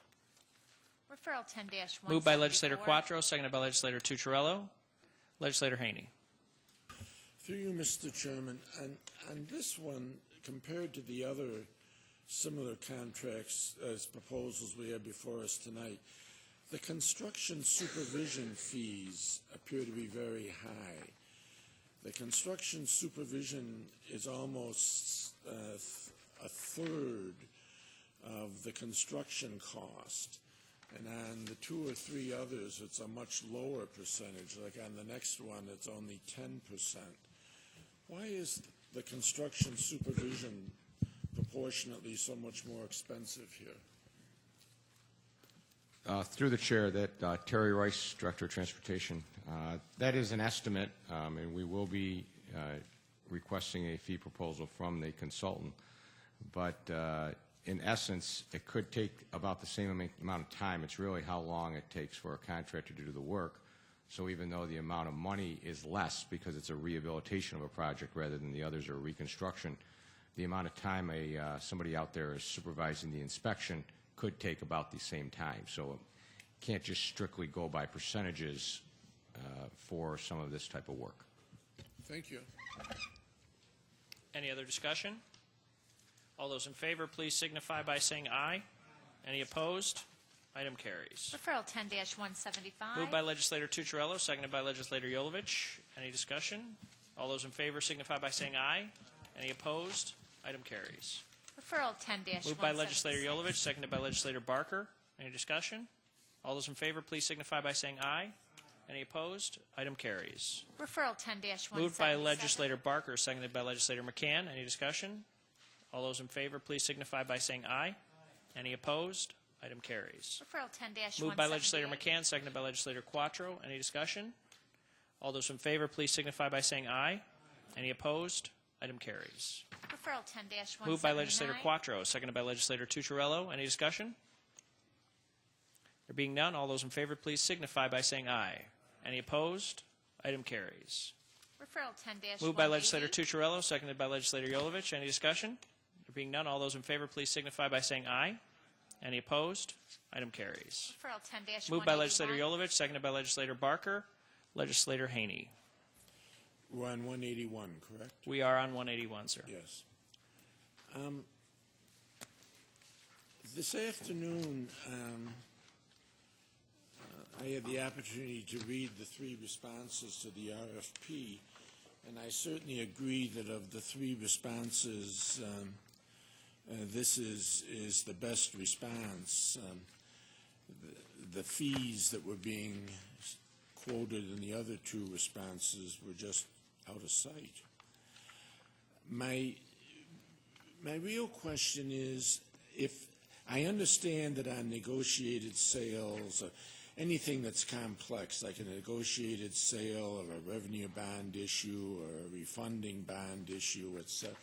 Referral 10-174. Moved by legislator Quattro, seconded by legislator Tucciarello. Legislator Haney. Through you, Mr. Chairman, and this one, compared to the other similar contracts as proposals we have before us tonight, the construction supervision fees appear to be very high. The construction supervision is almost a third of the construction cost. And on the two or three others, it's a much lower percentage. Like on the next one, it's only 10%. Why is the construction supervision proportionately so much more expensive here? Through the chair, that Terry Rice, Director of Transportation, that is an estimate, and we will be requesting a fee proposal from the consultant. But in essence, it could take about the same amount of time. It's really how long it takes for a contractor to do the work. So even though the amount of money is less because it's a rehabilitation of a project rather than the others are reconstruction, the amount of time somebody out there is supervising the inspection could take about the same time. So it can't just strictly go by percentages for some of this type of work. Thank you. Any other discussion? All those in favor, please signify by saying aye. Any opposed? Item carries. Referral 10-175. Moved by legislator Tucciarello, seconded by legislator Yolovich. Any discussion? All those in favor signify by saying aye. Any opposed? Item carries. Referral 10-176. Moved by legislator Yolovich, seconded by legislator Barker. Any discussion? All those in favor, please signify by saying aye. Any opposed? Item carries. Referral 10-177. Moved by legislator Barker, seconded by legislator McCann. Any discussion? All those in favor, please signify by saying aye. Any opposed? Item carries. Referral 10-178. Moved by legislator McCann, seconded by legislator Quattro. Any discussion? All those in favor, please signify by saying aye. Any opposed? Item carries. Referral 10-179. Moved by legislator Quattro, seconded by legislator Tucciarello. Any discussion? There being none, all those in favor, please signify by saying aye. Any opposed? Item carries. Referral 10-180. Moved by legislator Tucciarello, seconded by legislator Yolovich. Any discussion? There being none, all those in favor, please signify by saying aye. Any opposed? Item carries. Referral 10-181. Moved by legislator Yolovich, seconded by legislator Barker. Legislator Haney. We're on 181, correct? We are on 181, sir. Yes. This afternoon, I had the opportunity to read the 3 responses to the RFP, and I certainly agree that of the 3 responses, this is the best response. The fees that were being quoted in the other 2 responses were just out of sight. My real question is, if I understand that on negotiated sales, anything that's complex, like a negotiated sale or a revenue bond issue or a refunding bond issue, etc.,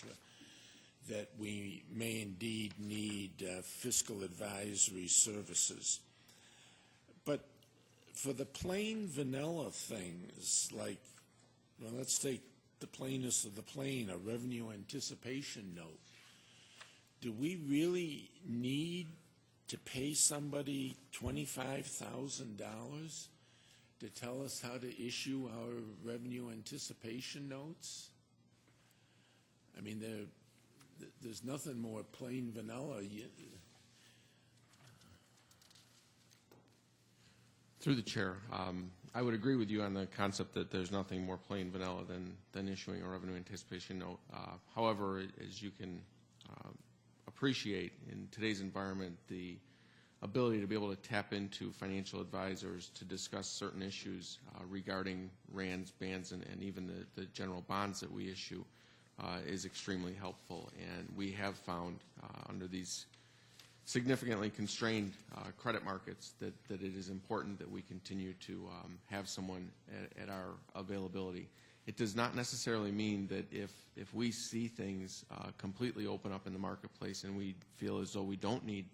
that we may indeed need fiscal advisory services. But for the plain vanilla things, like, well, let's take the plainest of the plain, a revenue anticipation note. Do we really need to pay somebody $25,000 to tell us how to issue our revenue anticipation notes? I mean, there's nothing more plain vanilla. Through the chair, I would agree with you on the concept that there's nothing more plain vanilla than issuing a revenue anticipation note. However, as you can appreciate in today's environment, the ability to be able to tap into financial advisors to discuss certain issues regarding RANds, bands, and even the general bonds that we issue is extremely helpful. And we have found under these significantly constrained credit markets that it is important that we continue to have someone at our availability. It does not necessarily mean that if we see things completely open up in the marketplace and we feel as though we don't need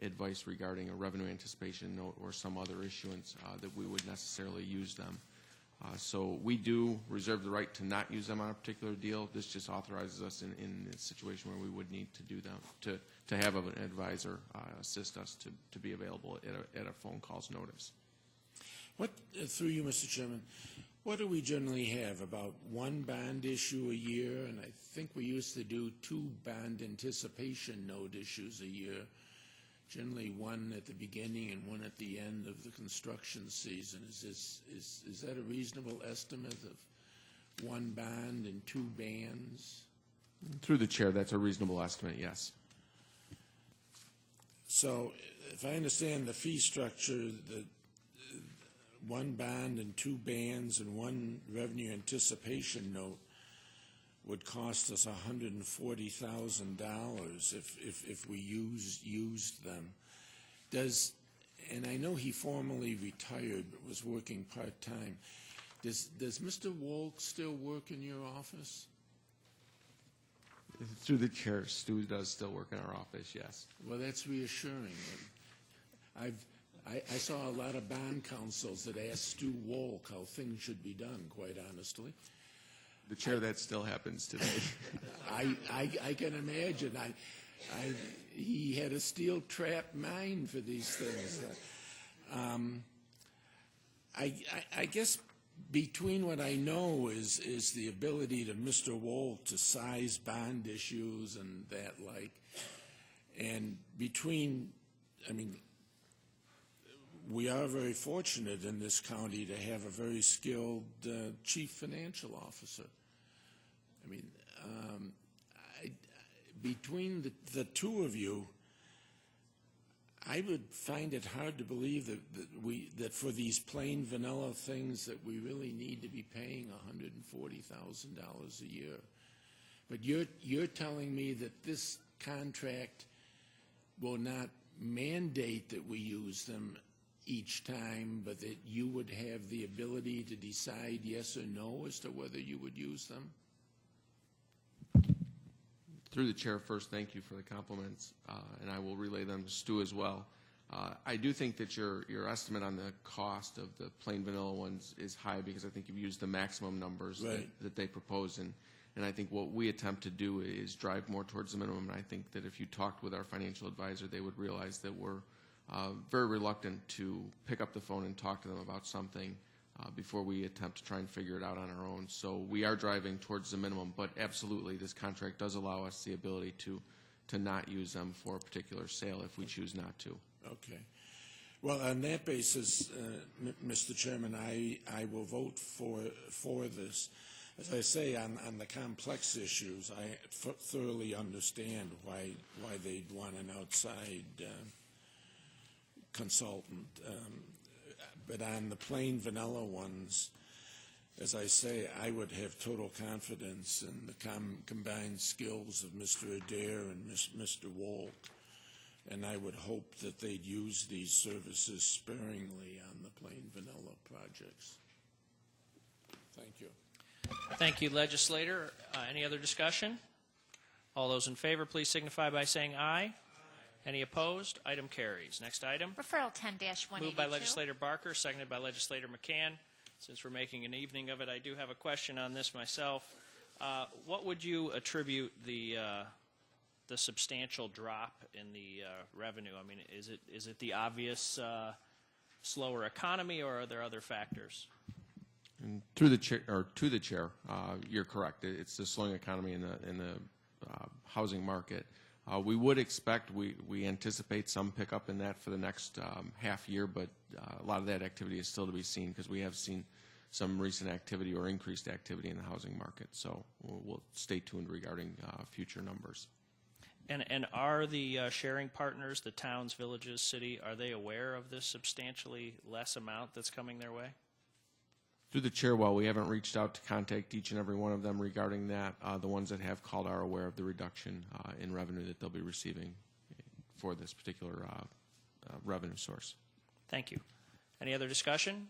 advice regarding a revenue anticipation note or some other issuance that we would necessarily use them. So we do reserve the right to not use them on a particular deal. This just authorizes us in a situation where we would need to do them, to have an advisor assist us to be available at a phone call's notice. What, through you, Mr. Chairman, what do we generally have? About 1 bond issue a year? And I think we used to do 2 bond anticipation note issues a year. Generally 1 at the beginning and 1 at the end of the construction season. Is that a reasonable estimate of 1 bond and 2 bands? Through the chair, that's a reasonable estimate, yes. So if I understand the fee structure, the 1 bond and 2 bands and 1 revenue anticipation note would cost us $140,000 if we used them. And I know he formally retired but was working part-time. Does Mr. Wolk still work in your office? Through the chair, Stu does still work in our office, yes. Well, that's reassuring. I saw a lot of bond counsels that asked Stu Wolk how things should be done, quite honestly. The chair, that still happens today. I can imagine. He had a steel-trap mind for these things. I guess between what I know is the ability to Mr. Wolk to size bond issues and that like, and between, I mean, we are very fortunate in this county to have a very skilled chief financial officer. I mean, between the 2 of you, I would find it hard to believe that for these plain vanilla things that we really need to be paying $140,000 a year. But you're telling me that this contract will not mandate that we use them each time, but that you would have the ability to decide yes or no as to whether you would use them? Through the chair, first, thank you for the compliments, and I will relay them to Stu as well. I do think that your estimate on the cost of the plain vanilla ones is high because I think you've used the maximum numbers that they propose, and I think what we attempt to do is drive more towards the minimum, and I think that if you talked with our financial advisor, they would realize that we're very reluctant to pick up the phone and talk to them about something before we attempt to try and figure it out on our own. So we are driving towards the minimum, but absolutely, this contract does allow us the ability to not use them for a particular sale if we choose not to. Okay. Well, on that basis, Mr. Chairman, I will vote for this. As I say, on the complex issues, I thoroughly understand why they'd want an outside consultant. But on the plain vanilla ones, as I say, I would have total confidence in the combined skills of Mr. Adair and Mr. Wolk, and I would hope that they'd use these services sparingly on the plain vanilla projects. Thank you. Thank you, legislator. Any other discussion? All those in favor, please signify by saying aye. Any opposed? Item carries. Next item. Referral 10-182. Moved by legislator Barker, seconded by legislator McCann. Since we're making an evening of it, I do have a question on this myself. What would you attribute the substantial drop in the revenue? I mean, is it the obvious slower economy, or are there other factors? And through the chair, or to the chair, you're correct. It's the slowing economy in the housing market. We would expect, we anticipate some pickup in that for the next half year, but a lot of that activity is still to be seen because we have seen some recent activity or increased activity in the housing market. So we'll stay tuned regarding future numbers. And are the sharing partners, the towns, villages, city, are they aware of this substantially less amount that's coming their way? Through the chair, while we haven't reached out to contact each and every one of them regarding that, the ones that have called are aware of the reduction in revenue that they'll be receiving for this particular revenue source. Thank you. Any other discussion?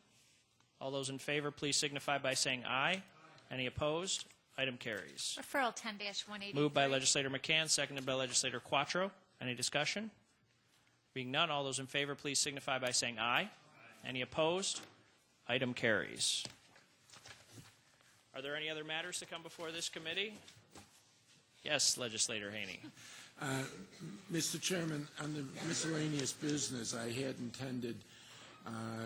All those in favor, please signify by saying aye. Any opposed? Item carries. Referral 10-183. Moved by legislator McCann, seconded by legislator Quattro. Any discussion? Being none, all those in favor, please signify by saying aye. Any opposed? Item carries. Are there any other matters to come before this committee? Yes, Legislator Haney. Mr. Chairman, on the miscellaneous business, I had intended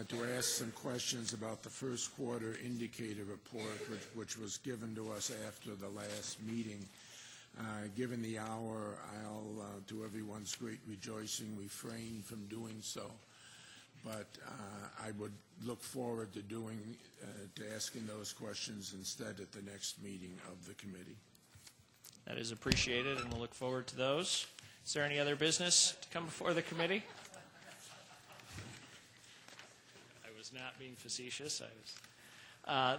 to ask some questions about the first quarter indicator report, which was given to us after the last meeting. Given the hour, I'll, to everyone's great rejoicing, refrain from doing so. But I would look forward to asking those questions instead at the next meeting of the committee. That is appreciated, and we'll look forward to those. Is there any other business to come before the committee? I was not being facetious.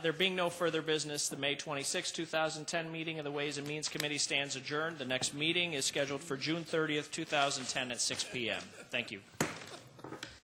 There being no further business, the May 26, 2010 meeting of the Ways and Means Committee stands adjourned. The next meeting is scheduled for June 30th, 2010 at 6 p.m. Thank you.